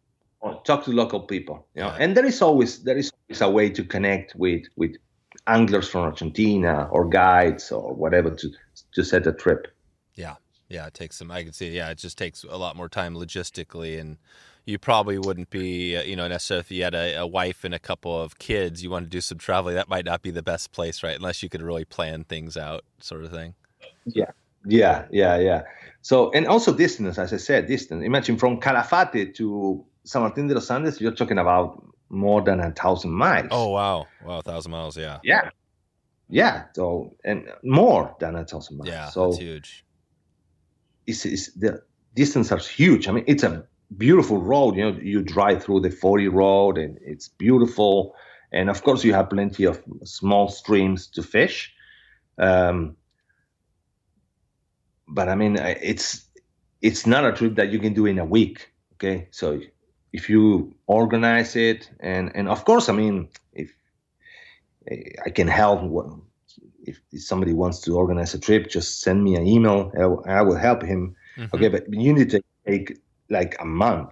local people. And there is always a way to connect with anglers from Argentina or guides or whatever to set a trip. Yeah, it takes some. I can see. Yeah, it just takes a lot more time logistically, and you probably wouldn't be, necessarily if you had a wife and a couple of kids, you want to do some traveling. That might not be the best place, right? Unless you could really plan things out, sort of thing. Yeah. So, and also distance, as I said, distance. Imagine from Calafate to San Martin de los Andes, you're talking about more than 1,000 miles. Oh, wow, 1,000 miles, yeah. Yeah. So, and more than 1,000 miles. Yeah, so that's huge. The distance are huge. I mean, it's a beautiful road. You drive through the 40 road, and it's beautiful. And of course, you have plenty of small streams to fish. But I mean, it's not a trip that you can do in a week. Okay, so if you organize it, and of course, I mean, if I can help. If somebody wants to organize a trip, just send me an email. I will help him. Mm-hmm. Okay, but you need to take like a month.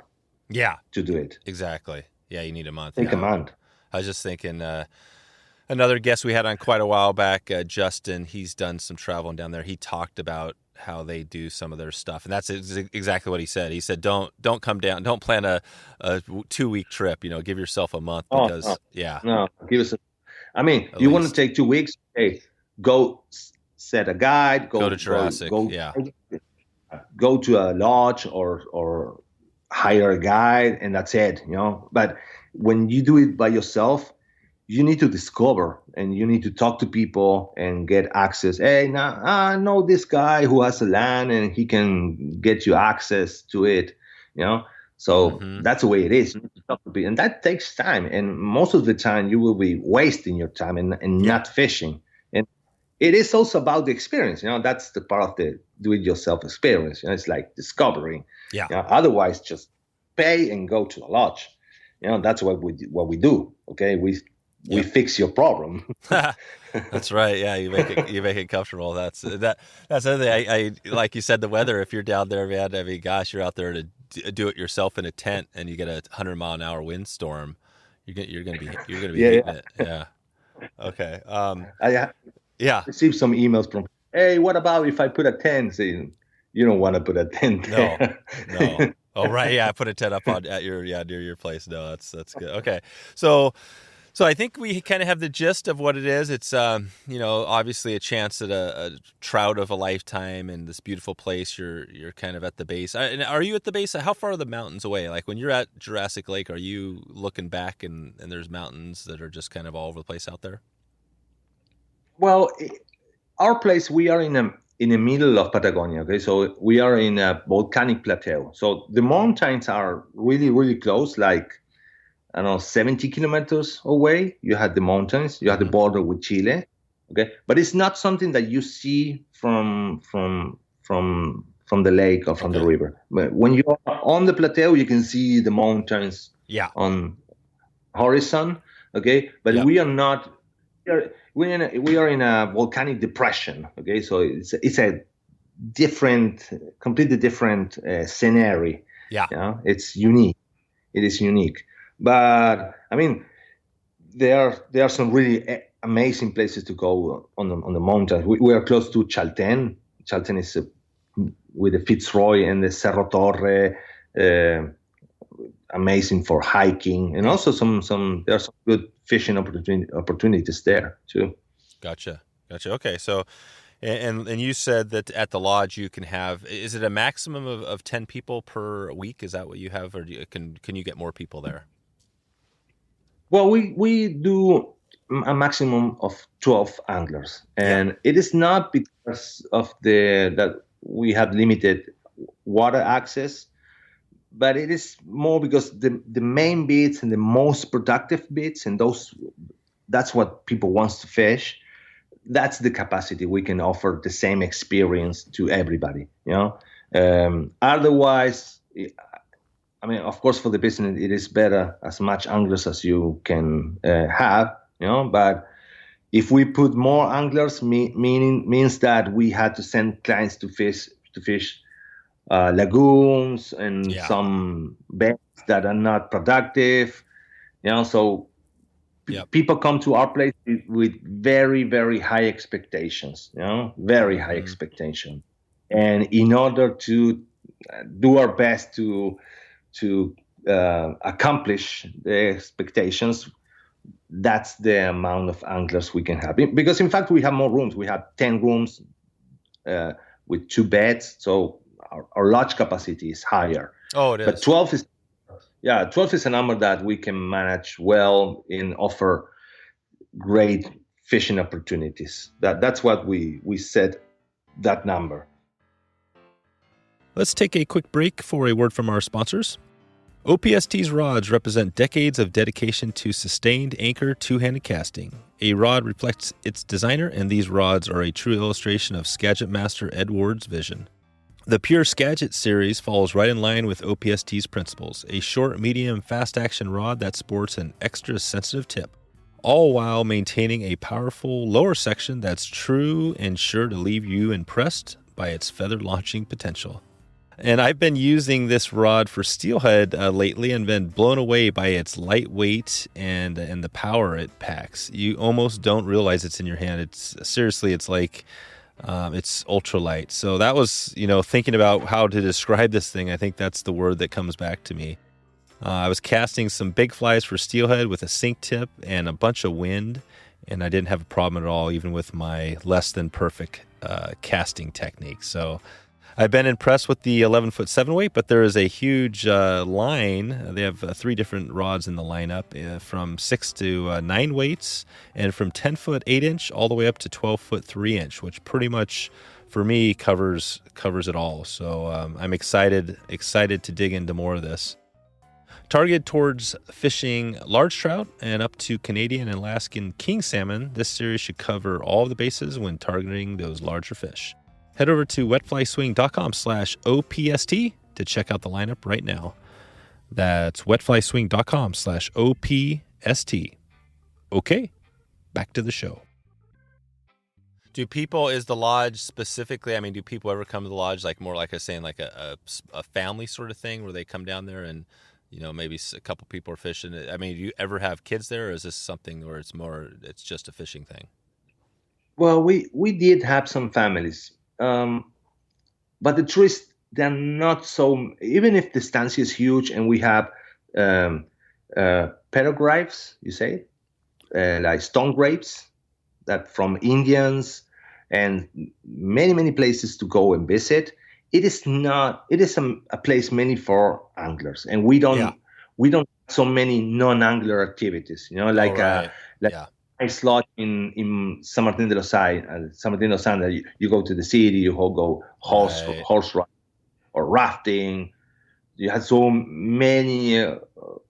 Yeah, to do it. Exactly. Yeah, you need a month. Take a month. I was just thinking. Another guest we had on quite a while back, Justin. He's done some traveling down there. He talked about how they do some of their stuff, and that's exactly what he said. He said, "Don't come down. Don't plan a 2-week trip. Give yourself a month because No, give us. I mean, you want to take 2 weeks? Hey. Go set a guide. Go to Jurassic. Go to a lodge or hire a guide, and that's it. But when you do it by yourself, you need to discover and you need to talk to people and get access. Hey, now I know this guy who has a land and he can get you access to it. So that's the way it is. You need to talk to people, and that takes time. And most of the time, you will be wasting your time and not fishing. It is also about the experience. That's the part of the do-it-yourself experience. It's like discovering. Yeah. Otherwise, just pay and go to a lodge. That's what we do. Okay, we fix your problem. That's right. Yeah, you make it comfortable. That's the other thing. I like you said, the weather. If you're down there, man, I mean, gosh, you're out there to do it yourself in a tent, and you get a 100-mile-an-hour windstorm. You're gonna be hating it. Yeah. Okay. I received some emails from, hey, what about if I put a tent? Saying, you don't want to put a tent there. No. Oh, right. Yeah, I put a tent up at your near your place. No, that's good. Okay. So I think we kind of have the gist of what it is. It's obviously a chance at a trout of a lifetime in this beautiful place. You're kind of at the base. And are you at the base? How far are the mountains away? Like when you're at Jurassic Lake, are you looking back and there's mountains that are just kind of all over the place out there? Well, our place, we are in the middle of Patagonia. Okay, so we are in a volcanic plateau. So the mountains are really, really close, like 70 kilometers away. You have the mountains. You have the border with Chile. Okay, but it's not something that you see from the lake or from the river. But when you are on the plateau, you can see the mountains. On horizon. Okay, but we are not. We are in a volcanic depression. Okay, so it's a completely different scenario. It's unique. It is unique. But I mean, there are some really amazing places to go on the mountains. We are close to Chalten. Chalten is with the Fitzroy and the Cerro Torre. Amazing for hiking, and also there are some good fishing opportunities there too. Gotcha. Okay, so and you said that at the lodge you can have, is it a maximum of 10 people per week? Is that what you have, or can you get more people there? Well, we do a maximum of 12 anglers, and it is not because of that we have limited water access. But it is more because the main bits and the most productive bits, and that's what people wants to fish. That's the capacity we can offer the same experience to everybody. Otherwise, I mean, of course, for the business, it is better as much anglers as you can have. But if we put more anglers, means that we had to send clients to fish. Lagoons and some beds that are not productive, so People come to our place with very, very high expectations, very high expectation. And in order to do our best to accomplish the expectations, that's the amount of anglers we can have. Because in fact, we have more rooms. We have 10 rooms with 2 beds. So our lodge capacity is higher. Oh, it is. But 12 is a number that we can manage well and offer great fishing opportunities. That's what we set that number. Let's take a quick break for a word from our sponsors. OPST's rods represent decades of dedication to sustained anchor two-handed casting. A rod reflects its designer, and these rods are a true illustration of Skagit master Ed Ward's vision. The Pure Skagit series falls right in line with OPST's principles, a short, medium, fast-action rod that sports an extra sensitive tip, all while maintaining a powerful lower section that's true and sure to leave you impressed by its feather launching potential. And I've been using this rod for steelhead lately and been blown away by its lightweight and the power it packs. You almost don't realize it's in your hand. It's like it's ultralight. So that was, thinking about how to describe this thing. I think that's the word that comes back to me. I was casting some big flies for steelhead with a sink tip and a bunch of wind, and I didn't have a problem at all, even with my less than perfect casting technique. So I've been impressed with the 11-foot 7-weight, but there is a huge line. They have 3 different rods in the lineup, from 6 to 9 weights, and from 10-foot 8-inch all the way up to 12-foot 3-inch, which pretty much, for me, covers it all. So I'm excited to dig into more of this. Targeted towards fishing large trout and up to Canadian and Alaskan king salmon, this series should cover all of the bases when targeting those larger fish. Head over to wetflyswing.com/OPST to check out the lineup right now. That's wetflyswing.com/OPST. Okay, back to the show. Is the lodge specifically, do people ever come to the lodge more like I was saying, like a family sort of thing where they come down there and, maybe a couple people are fishing? Do you ever have kids there, or is this something where it's just a fishing thing? Well, we did have some families. But the truth is, they're not so, even if the estancia is huge and we have peregripes, you say, like stone grapes that from Indians and many, many places to go and visit. It is a place mainly for anglers, and we don't have so many non-angler activities, nice lodge in San Martin de los Andes. You go to the city, you go horse ride or rafting. You have so many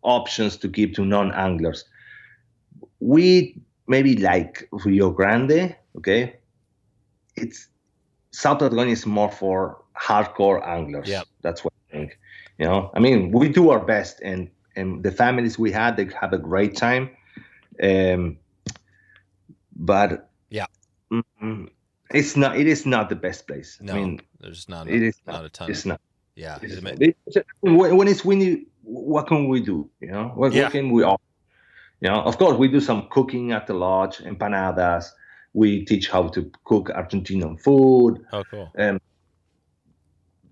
options to give to non-anglers. We maybe like Rio Grande, okay? South Patagonia is more for hardcore anglers. Yep. That's what I think. We do our best, and the families we had, they have a great time. But it is not the best place. No, there's not a ton. It's not. Yeah. When it's windy, what can we do? What can we offer? Of course, we do some cooking at the lodge, empanadas. We teach how to cook Argentinian food. Oh, cool.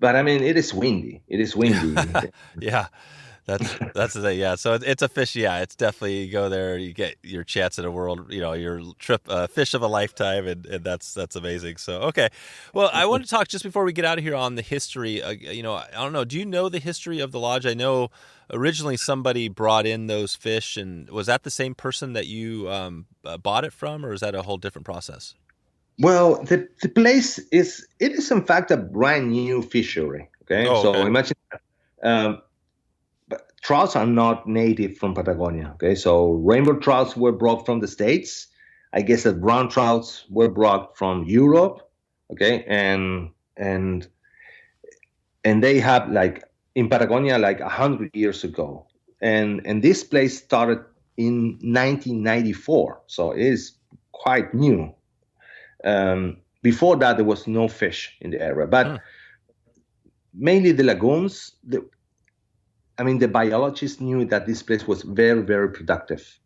But it is windy. It is windy. Yeah. That's the thing. Yeah. So it's a fish. Yeah. It's definitely, you go there, you get your chance at a world, your trip, fish of a lifetime. And that's amazing. So, okay. Well, I want to talk just before we get out of here on the history. I don't know. Do you know the history of the lodge? I know originally somebody brought in those fish, and was that the same person that you bought it from, or is that a whole different process? Well, the place is in fact a brand new fishery. Okay. So imagine, but trouts are not native from Patagonia. Okay, so rainbow trouts were brought from the States. I guess that brown trouts were brought from Europe. Okay, and they have in Patagonia 100 years ago, and this place started in 1994, so it is quite new. Before that, there was no fish in the area, but mainly the lagoons. The biologists knew that this place was very, very productive.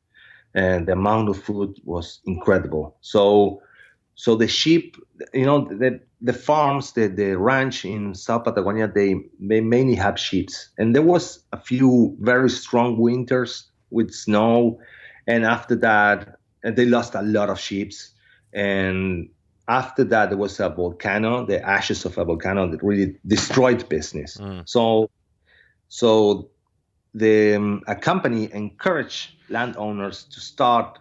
and the amount of food was incredible. So the sheep, the farms, the ranch in South Patagonia, they mainly have sheep. And there was a few very strong winters with snow. And after that, they lost a lot of sheep. And after that, there was a volcano, the ashes of a volcano that really destroyed business. So a company encouraged landowners to start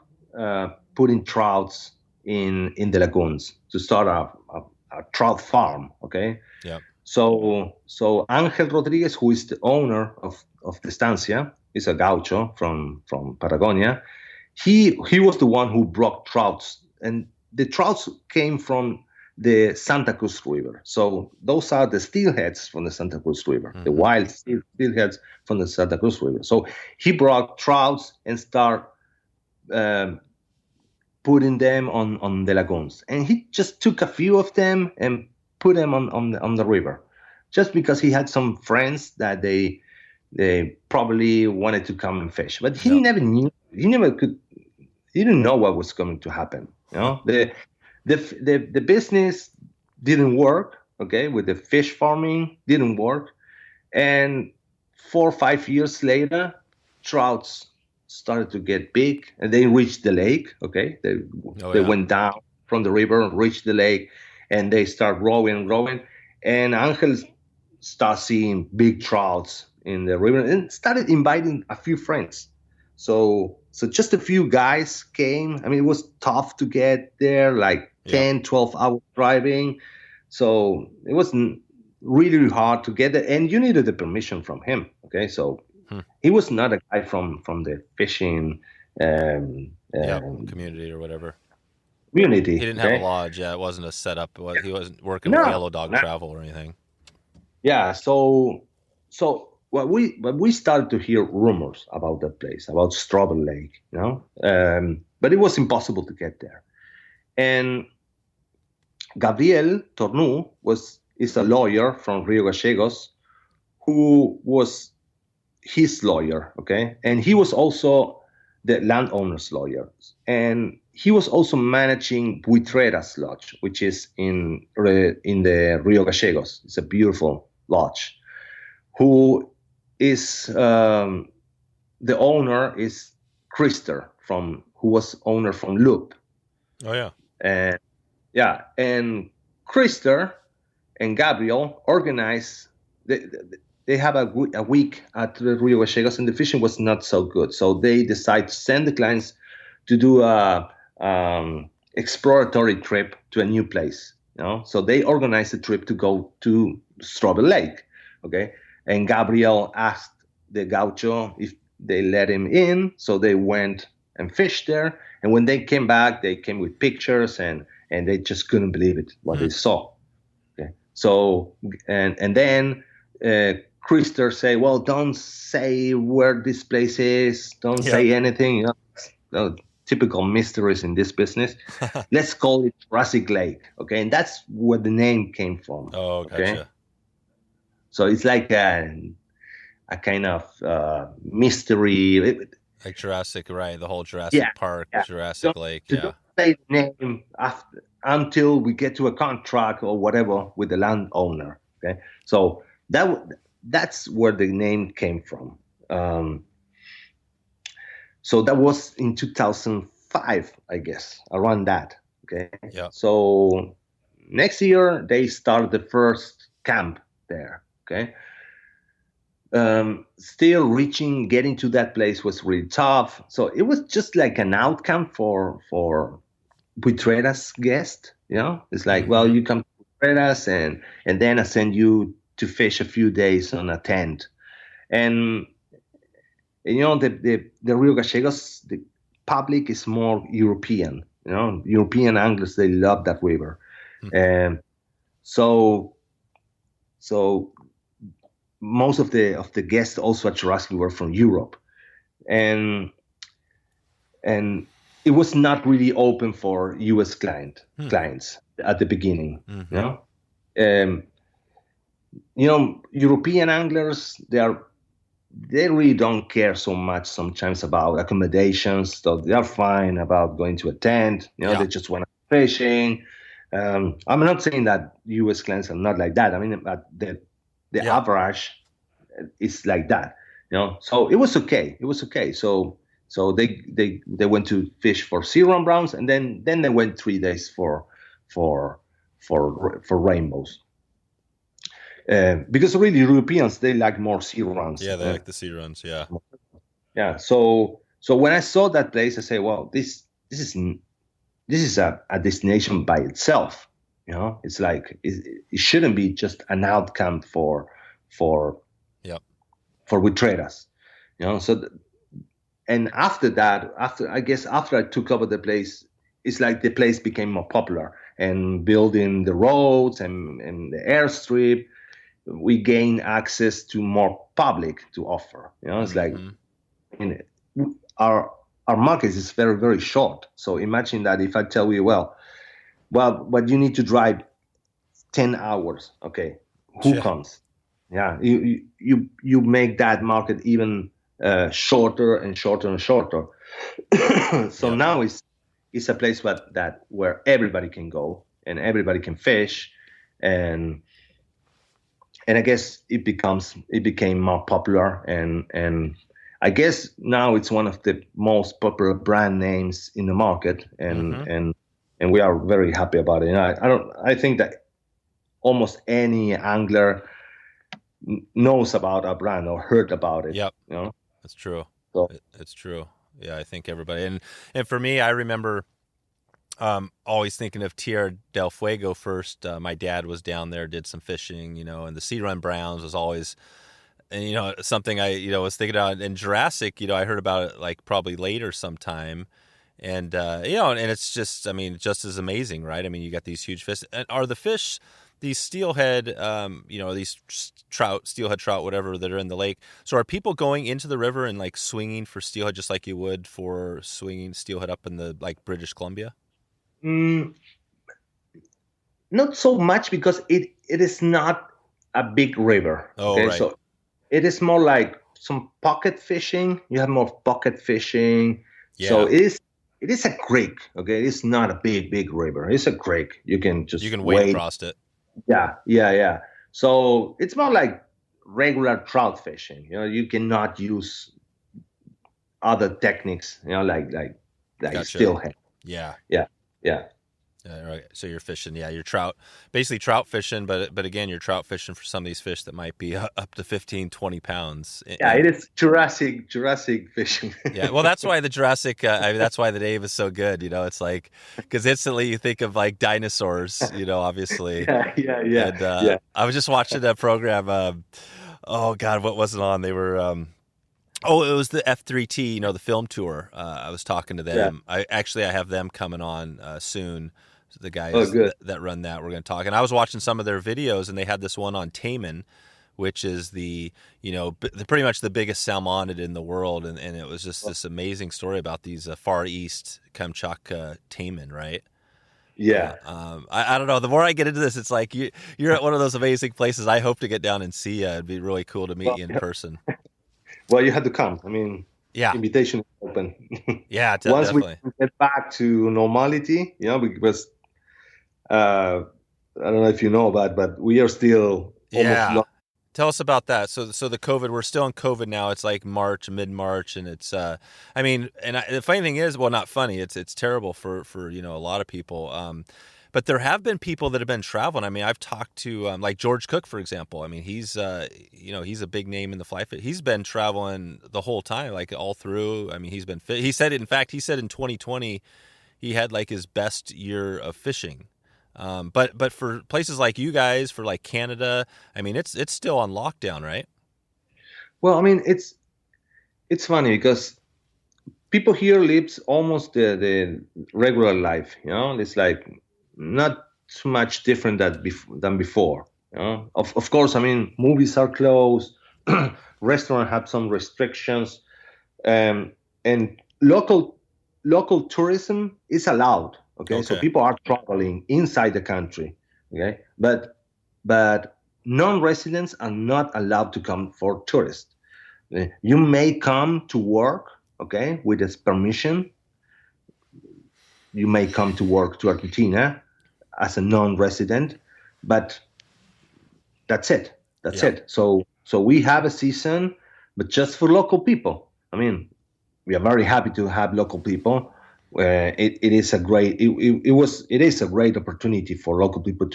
putting trouts in the lagoons, to start a trout farm. Okay. Yeah. So Angel Rodriguez, who is the owner of the estancia, is a gaucho from Patagonia. He was the one who brought trouts, and the trouts came from the Santa Cruz River. So those are the steelheads from the Santa Cruz River, the wild steelheads from the Santa Cruz River. So he brought trouts and started putting them on the lagoons. And he just took a few of them and put them on the river, just because he had some friends that they probably wanted to come and fish. But he never knew. He didn't know what was going to happen. The business didn't work, okay, with the fish farming didn't work. And 4 or 5 years later, trouts started to get big and they reached the lake, okay. They went down from the river, reached the lake, and they start growing. And Angel started seeing big trouts in the river and started inviting a few friends. So just a few guys came. I mean, it was tough to get there, like 10, 12 hours driving. So it wasn't really hard to get there. And you needed the permission from him. Okay. So he was not a guy from the fishing community or whatever. Community. He didn't have a lodge. Yeah, it wasn't a setup. He wasn't working with Yellow Dog Travel or anything. Yeah. So what we started to hear rumors about that place, about Strobel Lake, but it was impossible to get there. And Gabriel Tornu is a lawyer from Rio Gallegos who was his lawyer, okay? And he was also the landowner's lawyer. And he was also managing Buitreras Lodge, which is in the Rio Gallegos. It's a beautiful lodge. Who is the owner is Krister who was owner from Loop. Oh yeah. And Krister and Gabriel organized. They have a week at the Rio Gallegos, and the fishing was not so good. So they decided to send the clients to do a exploratory trip to a new place. So they organized a trip to go to Strobel Lake. Okay. And Gabriel asked the gaucho if they let him in. So they went and fished there. And when they came back, they came with pictures and they just couldn't believe it, what they saw. Okay. So, and then Krister say, well, don't say where this place is. Don't say anything. Typical mysteries in this business. Let's call it Jurassic Lake. Okay. And that's where the name came from. Oh, gotcha. Okay? So it's like a kind of mystery. Like Jurassic, right? The whole Jurassic Park, Jurassic Lake. Don't say the name until we get to a contract or whatever with the landowner. Okay. So that's where the name came from. So that was in 2005, I guess, around that. Okay. Yeah. So next year they started the first camp there. Okay. Still getting to that place was really tough. So it was just like an outcome for Buitreras guest. It's like, well, you come to Buitreras and then I send you to fish a few days on a tent. And the Rio Gallegos, the public is more European. European anglers, they love that river. And so most of the guests also at Jurassic were from Europe, and it was not really open for U.S. clients at the beginning. European anglers, they are they really don't care so much sometimes about accommodations. So they are fine about going to a tent. They just want fishing. I'm not saying that U.S. clans are not like that. I mean, the average is like that. So it was okay. It was okay. So they went to fish for sea run browns, and then they went 3 days for rainbows. Because really Europeans, they like more sea runs. Yeah, they like the sea runs. Yeah. Yeah. So when I saw that place, I say, well, this is a destination by itself. It's like it shouldn't be just an outcome for witreras. So and after that, after I took over the place, it's like the place became more popular, and building the roads and the airstrip, we gain access to more public to offer. It's like, our market is very, very short. So imagine that if I tell you, well, but you need to drive 10 hours. Okay, who comes? Yeah, you make that market even shorter and shorter and shorter. So now it's a place where everybody can go and everybody can fish, and I guess it became more popular, and I guess now it's one of the most popular brand names in the market, and we are very happy about it. And I think that almost any angler knows about our brand or heard about it. Yep. That's true. So, it's true. Yeah, I think everybody, and for me, I remember always thinking of Tierra del Fuego first. My dad was down there, did some fishing, and the Sea Run Browns was always, and something I was thinking about. In Jurassic, I heard about it like probably later sometime, and and it's just, I mean, just as amazing, right? I mean, you got these huge fish. And are the fish these steelhead, these trout, steelhead trout, whatever, that are in the lake? So are people going into the river and like swinging for steelhead just like you would for swinging steelhead up in the like British Columbia? Not so much, because it is not a big river. Okay, right. So it is more like some pocket fishing. You have more pocket fishing. Yeah. So it is a creek. Okay, it's not a big river. It's a creek. You can wade across it. Yeah. So it's more like regular trout fishing. You cannot use other techniques. Like gotcha. Steelhead. Yeah. Right. So you're fishing, you're basically trout fishing, but again, you're trout fishing for some of these fish that might be up to 15, 20 pounds. Yeah, it is Jurassic fishing. Yeah, well, that's why the Jurassic, that's why the name is so good. It's like, because instantly you think of like dinosaurs, obviously. Yeah. And I was just watching that program. Oh God, what was it on? They were. It was the F3T, the film tour. I was talking to them. Yeah. I have them coming on soon. The guys that run that, we're going to talk. And I was watching some of their videos, and they had this one on taimen, which is pretty much the biggest salmonid in the world. And it was just this amazing story about these Far East Kamchatka taimen, right? Yeah. I don't know. The more I get into this, it's like you're at one of those amazing places. I hope to get down and see you. It'd be really cool to meet you in person. Well, you had to come. I mean, invitation is open. Yeah, Once definitely. we get back to normality, because I don't know if you know about, but we are still almost Tell us about that. So the COVID, we're still in COVID now. It's like mid-March, and it's, the funny thing is, well, not funny. It's terrible for a lot of people. But there have been people that have been traveling. I mean, I've talked to like George Cook, for example. I mean, he's he's a big name in the fly fish. He's been traveling the whole time, like all through. I mean, he's been fit. He said in 2020 he had like his best year of fishing. But for places like you guys, for like Canada, I mean, it's still on lockdown, right? Well, I mean, it's funny because people here lives almost the regular life. It's like not too much different than before. Of course, I mean, movies are closed, restaurants have some restrictions, and local tourism is allowed. Okay, so people are traveling inside the country. Okay, but non-residents are not allowed to come for tourists. You may come to work, okay, with this permission. You may come to work to Argentina as a non-resident, but that's it. That's it. So we have a season, but just for local people. I mean, we are very happy to have local people. It is a great opportunity for local people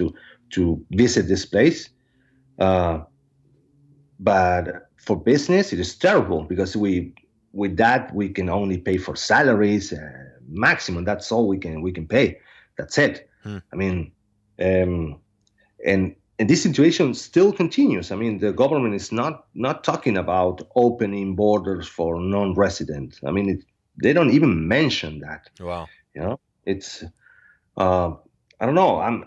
to visit this place. But for business, it is terrible because with that we can only pay for salaries maximum. That's all we can pay. That's it. I mean, and this situation still continues. I mean, the government is not talking about opening borders for non-residents. I mean, they don't even mention that. Wow. You know, it's I don't know.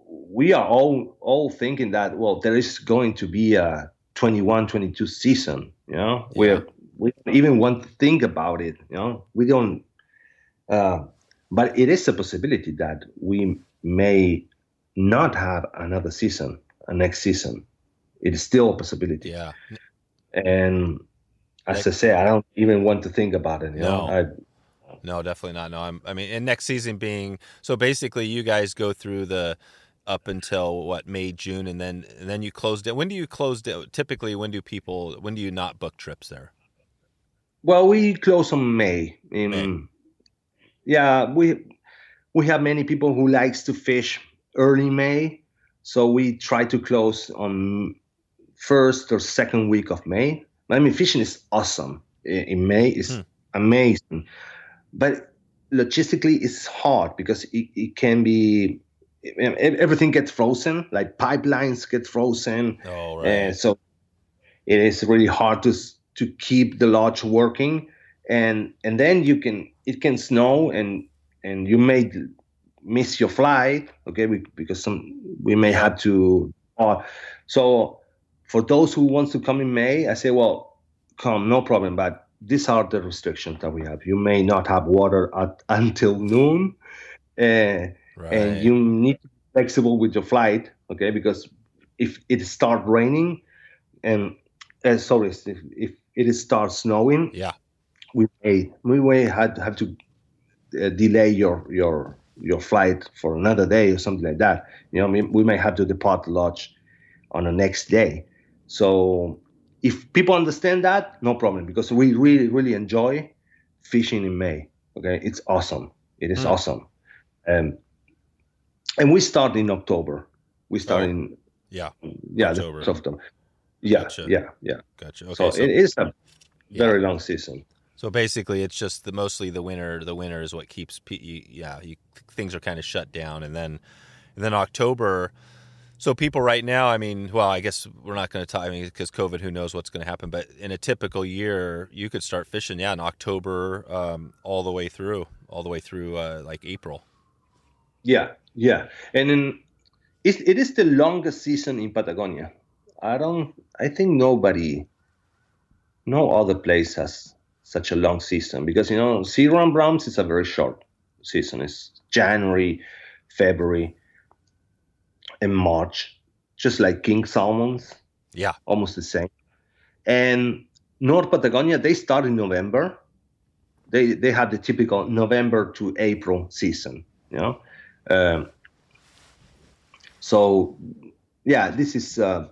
We are all thinking that, well, there is going to be a 21-22 season. You know, we don't even want to think about it. You know, we don't. But it is a possibility that we may not have another season, a next season. It is still a possibility. Yeah. And as I say, I don't even want to think about it. You know? No, definitely not. No, I mean, and next season being, so basically you guys go through the up until what, May, June, and then you closed it. When do you close it? Typically, when do you not book trips there? Well, we close on May. Yeah, we have many people who likes to fish early May, so we try to close on first or second week of May. I mean, fishing is awesome in May. It's amazing, but logistically it's hard because it can be, everything gets frozen, like pipelines get frozen. Oh, right. So it is really hard to keep the lodge working, and then it can snow and you may miss your flight, okay, because we may have to. So for those who wants to come in May, I say, well, come, no problem, but these are the restrictions that we have. You may not have water until noon, and you need to be flexible with your flight, okay, because if it starts raining and if it starts snowing, we may have to delay your flight for another day or something like that. You know, we may have to depart the lodge on the next day. So if people understand that, no problem, because we really, really enjoy fishing in May. Okay, it's awesome. It is awesome. And we start in October. We start in October. Gotcha. Gotcha. Okay, so it is a very long season. So basically, it's just mostly the winter. The winter is what keeps things are kind of shut down, and then October. So people right now, I mean, well, I guess we're not going to talk. I mean, because COVID, who knows what's going to happen? But in a typical year, you could start fishing, in October, all the way through like April. Yeah, and then it is the longest season in Patagonia. I think no other place has such a long season, because Zero and Brahms is a very short season. It's January, February, and March, just like king salmons. Yeah, almost the same. And North Patagonia, they start in November. They have the typical November to April season. So yeah, this is our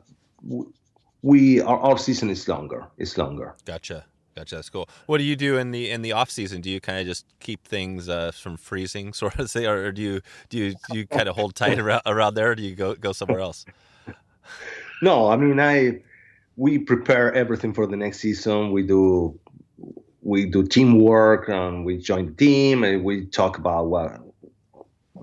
season is longer. It's longer. Gotcha. That's cool. What do you do in the off season? Do you kind of just keep things from freezing, sort of say, or do you kind of hold tight around there, or do you go somewhere else? No, I mean we prepare everything for the next season. We do teamwork, and we join the team, and we talk about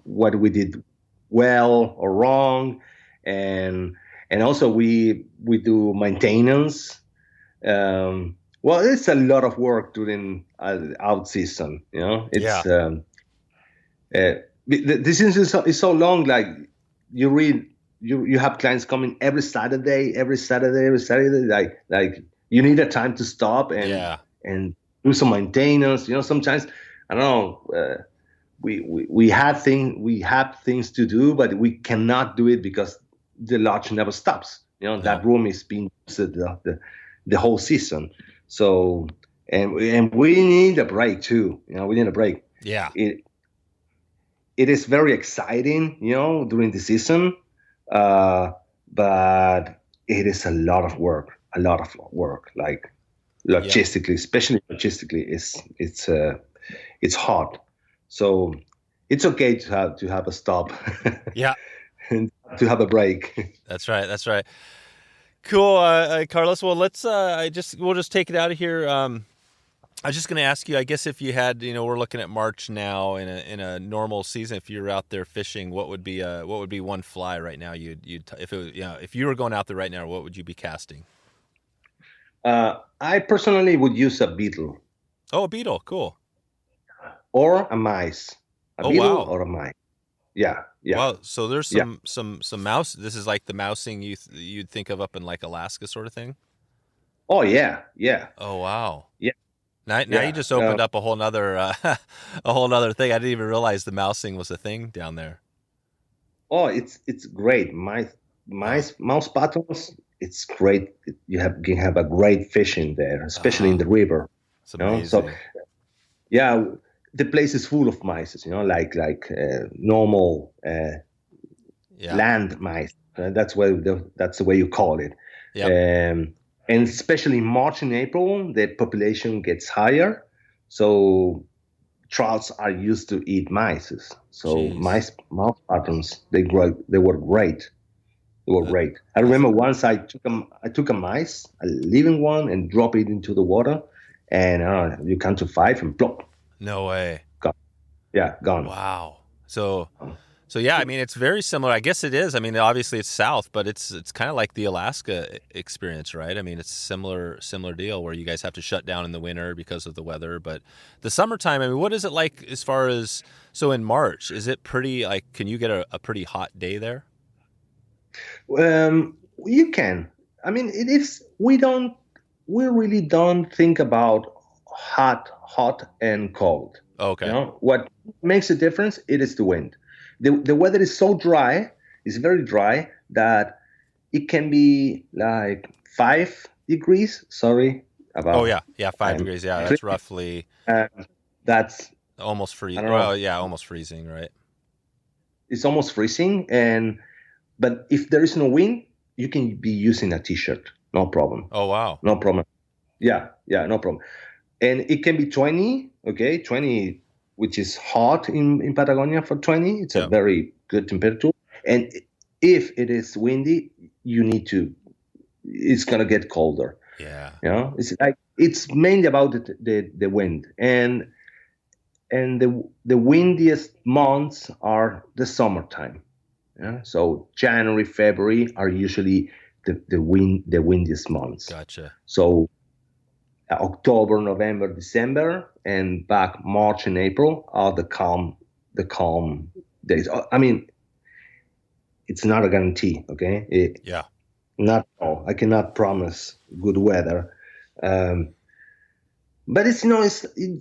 what we did well or wrong, and also we do maintenance. Well, it's a lot of work during out season. It's this is so long. Like you have clients coming every Saturday. Like you need a time to stop and do some maintenance. Sometimes I don't know. We have things to do, but we cannot do it because the lodge never stops. That room is being used the whole season. So and we need a break too. We need a break. Yeah. It is very exciting, during the season, but it is a lot of work. Like logistically, especially logistically, it's hard. So it's okay to have a stop. Yeah. And to have a break. That's right. Cool, Carlos. Well, we'll just take it out of here. I was just going to ask you, I guess, if you had, we're looking at March now in a normal season. If you're out there fishing, what would be one fly right now? If you were going out there right now, what would you be casting? I personally would use a beetle. Oh, a beetle, cool. Or a mice. Beetle wow. Or a mice. Yeah. Wow. So there's some mouse. This is like the mousing you'd think of up in like Alaska, sort of thing. Oh yeah. Oh wow. Yeah. Now you just opened up a whole nother thing. I didn't even realize the mousing was a thing down there. Oh, it's great. Mouse patterns. It's great. You can have a great fishing there, especially in the river. It's amazing. So, yeah, the place is full of mice. Like normal land mice. That's the way you call it. Yeah. And especially in March and April, the population gets higher. So trouts are used to eat mice. So mouse patterns, they were great. They were great. I remember once I took a mice, a living one, and dropped it into the water, and you count to 5 and plop. No way. Gone. Yeah, gone. Wow. So yeah, I mean, it's very similar. I guess it is. I mean, obviously it's south, but it's kind of like the Alaska experience, right? I mean, it's similar deal where you guys have to shut down in the winter because of the weather. But the summertime, I mean, what is it like as far as, so in March, is it pretty, like, can you get a pretty hot day there? You can. I mean, it is, we really don't think about hot and cold. Okay. What makes a difference, it is the wind. The weather is so dry, it's very dry, that it can be like 5 degrees. Sorry about. 5 degrees. Yeah, that's roughly. That's almost freezing. Well, yeah, almost freezing, right? It's almost freezing, but if there is no wind, you can be using a t-shirt, no problem. Oh wow, no problem. Yeah, no problem. And it can be 20, okay, 20. Which is hot in Patagonia for 20. It's a very good temperature. And if it is windy, it's going to get colder. Yeah. It's mainly about the wind. And the windiest months are the summertime. Yeah. So January, February are usually the windiest months. Gotcha. So October, November, December, and back March and April are the calm days. I mean, it's not a guarantee, okay? Not at all. I cannot promise good weather, but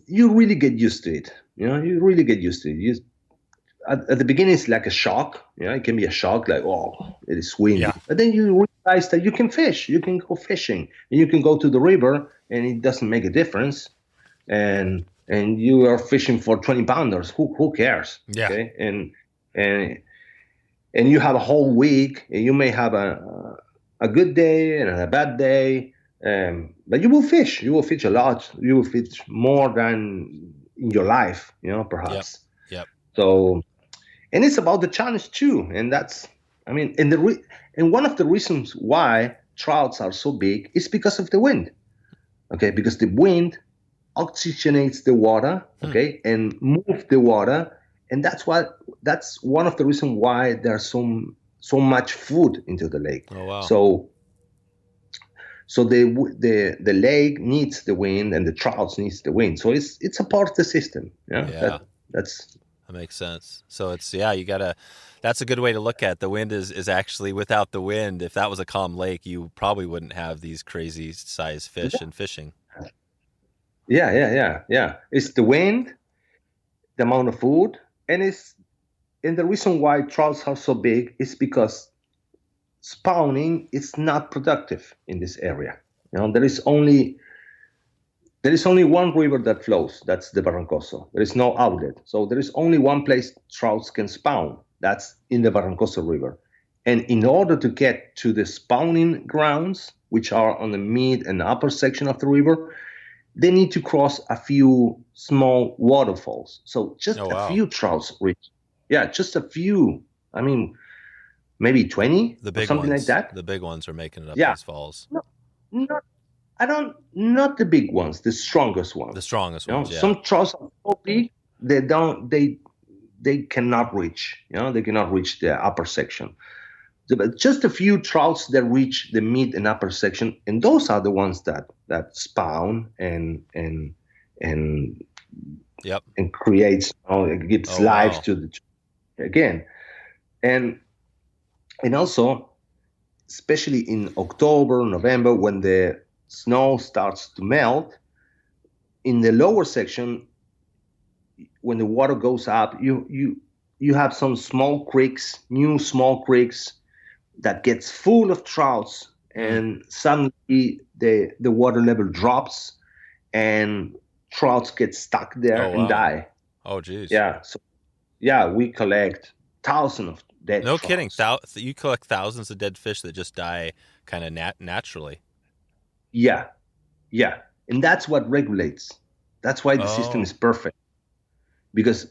you really get used to it. You really get used to it. At the beginning, it's like a shock. It can be a shock, like, oh, it is windy. Yeah. But then you realize that you can fish. You can go fishing, and you can go to the river, and it doesn't make a difference. And you are fishing for 20-pounders. Who cares? Yeah. Okay? And you have a whole week. And you may have a good day and a bad day, but you will fish. You will fish a lot. You will fish more than in your life, perhaps. Yep. So. And it's about the challenge too, and that's, I mean, and one of the reasons why trouts are so big is because of the wind, okay? Because the wind oxygenates the water, okay, and move the water, and that's one of the reasons why there's so much food into the lake. Oh wow! So the lake needs the wind, and the trouts needs the wind. So it's a part of the system. Yeah. That makes sense. So that's a good way to look at it. The wind is actually, without the wind, if that was a calm lake, you probably wouldn't have these crazy size fish and fishing. Yeah. It's the wind, the amount of food, and the reason why trouts are so big is because spawning is not productive in this area. There is only there is only one river that flows. That's the Barrancoso. There is no outlet. So there is only one place trouts can spawn. That's in the Barrancoso River. And in order to get to the spawning grounds, which are on the mid and upper section of the river, they need to cross a few small waterfalls. So just a few trouts reach. Yeah, just a few. I mean, maybe 20 the big or something ones, like that. The big ones are making it up these falls. Not the big ones, the strongest ones. The strongest ones, yeah. Some trouts are so big, they cannot reach, they cannot reach the upper section. But just a few trouts that reach the mid and upper section, and those are the ones that spawn and creates, gives life to the again, and also, especially in October, November, when the snow starts to melt, in the lower section, when the water goes up, you have some new small creeks that gets full of trouts, and suddenly the water level drops and trouts get stuck there and die. Oh, geez. Yeah. So, we collect thousands of dead trouts. No kidding. You collect thousands of dead fish that just die kind of naturally. Yeah. And that's what regulates. That's why the system is perfect, because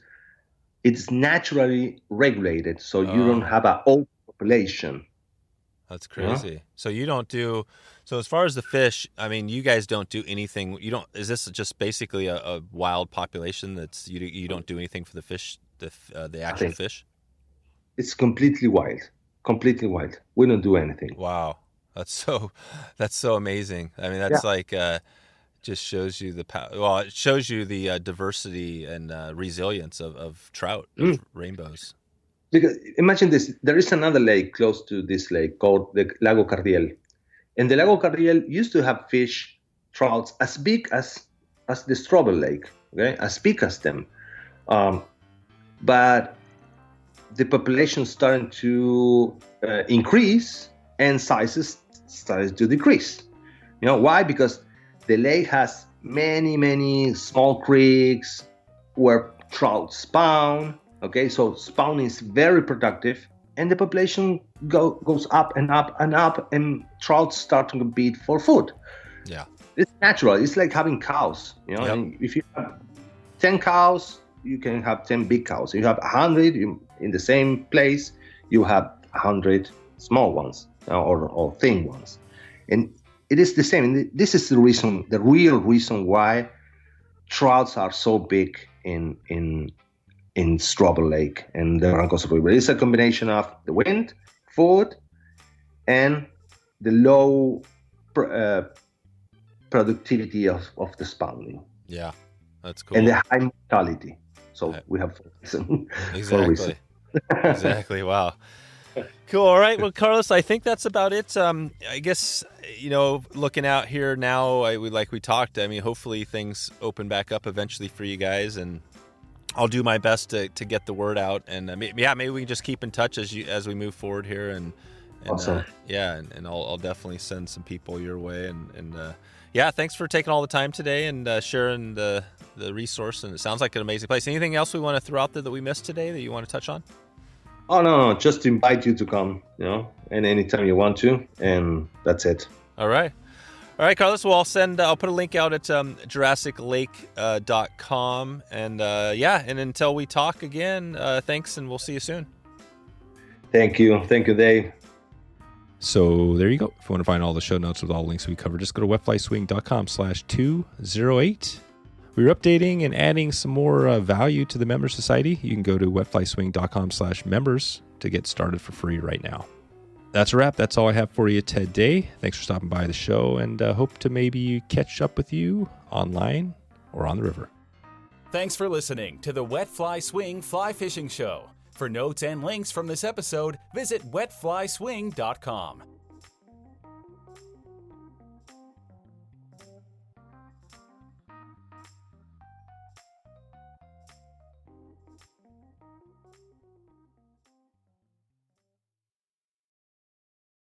it's naturally regulated. So you don't have an overpopulation. That's crazy. Yeah. So you don't do. So as far as the fish, I mean, you guys don't do anything. You don't. Is this just basically a wild population that's you don't do anything for the fish, the actual fish? It's completely wild. Completely wild. We don't do anything. Wow, that's so amazing. I mean, that's like just shows you the power. Well, it shows you the diversity and resilience of trout, of rainbows. Because imagine this, there is another lake close to this lake called the Lago Cardiel. And the Lago Cardiel used to have fish, trouts, as big as the Strobel Lake, okay, as big as them. But the population started to increase and sizes started to decrease. Why? Because the lake has many, many small creeks where trout spawn. Okay, so spawning is very productive, and the population goes up and up and up, and trouts start to compete for food. Yeah, it's natural. It's like having cows. If you have 10 cows, you can have 10 big cows. If you have 100 in the same place, you have 100 small ones or thin ones, and it is the same. And this is the real reason why trouts are so big in Strobel Lake and the Barrancoso River. It's a combination of the wind, food, and the low productivity of the spawning. Yeah, that's cool. And the high mortality. So we have exactly. Exactly. Wow. Cool. All right. Well, Carlos, I think that's about it. I guess, looking out here now, we talked, I mean, hopefully things open back up eventually for you guys, and I'll do my best to get the word out, and maybe we can just keep in touch as we move forward here, and awesome. And I'll definitely send some people your way, and thanks for taking all the time today and sharing the resource, and it sounds like an amazing place. Anything else we want to throw out there that we missed today that you want to touch on? Oh no, just invite you to come, and anytime you want to, and that's it. All right, Carlos. Well, I'll put a link out at JurassicLake.com, and and until we talk again, thanks, and we'll see you soon. Thank you, Dave. So there you go. If you want to find all the show notes with all the links we covered, just go to wetflyswing.com/208. We're updating and adding some more value to the Member Society. You can go to wetflyswing.com/members to get started for free right now. That's a wrap. That's all I have for you today. Thanks for stopping by the show, and hope to maybe catch up with you online or on the river. Thanks for listening to the Wet Fly Swing Fly Fishing Show. For notes and links from this episode, visit wetflyswing.com.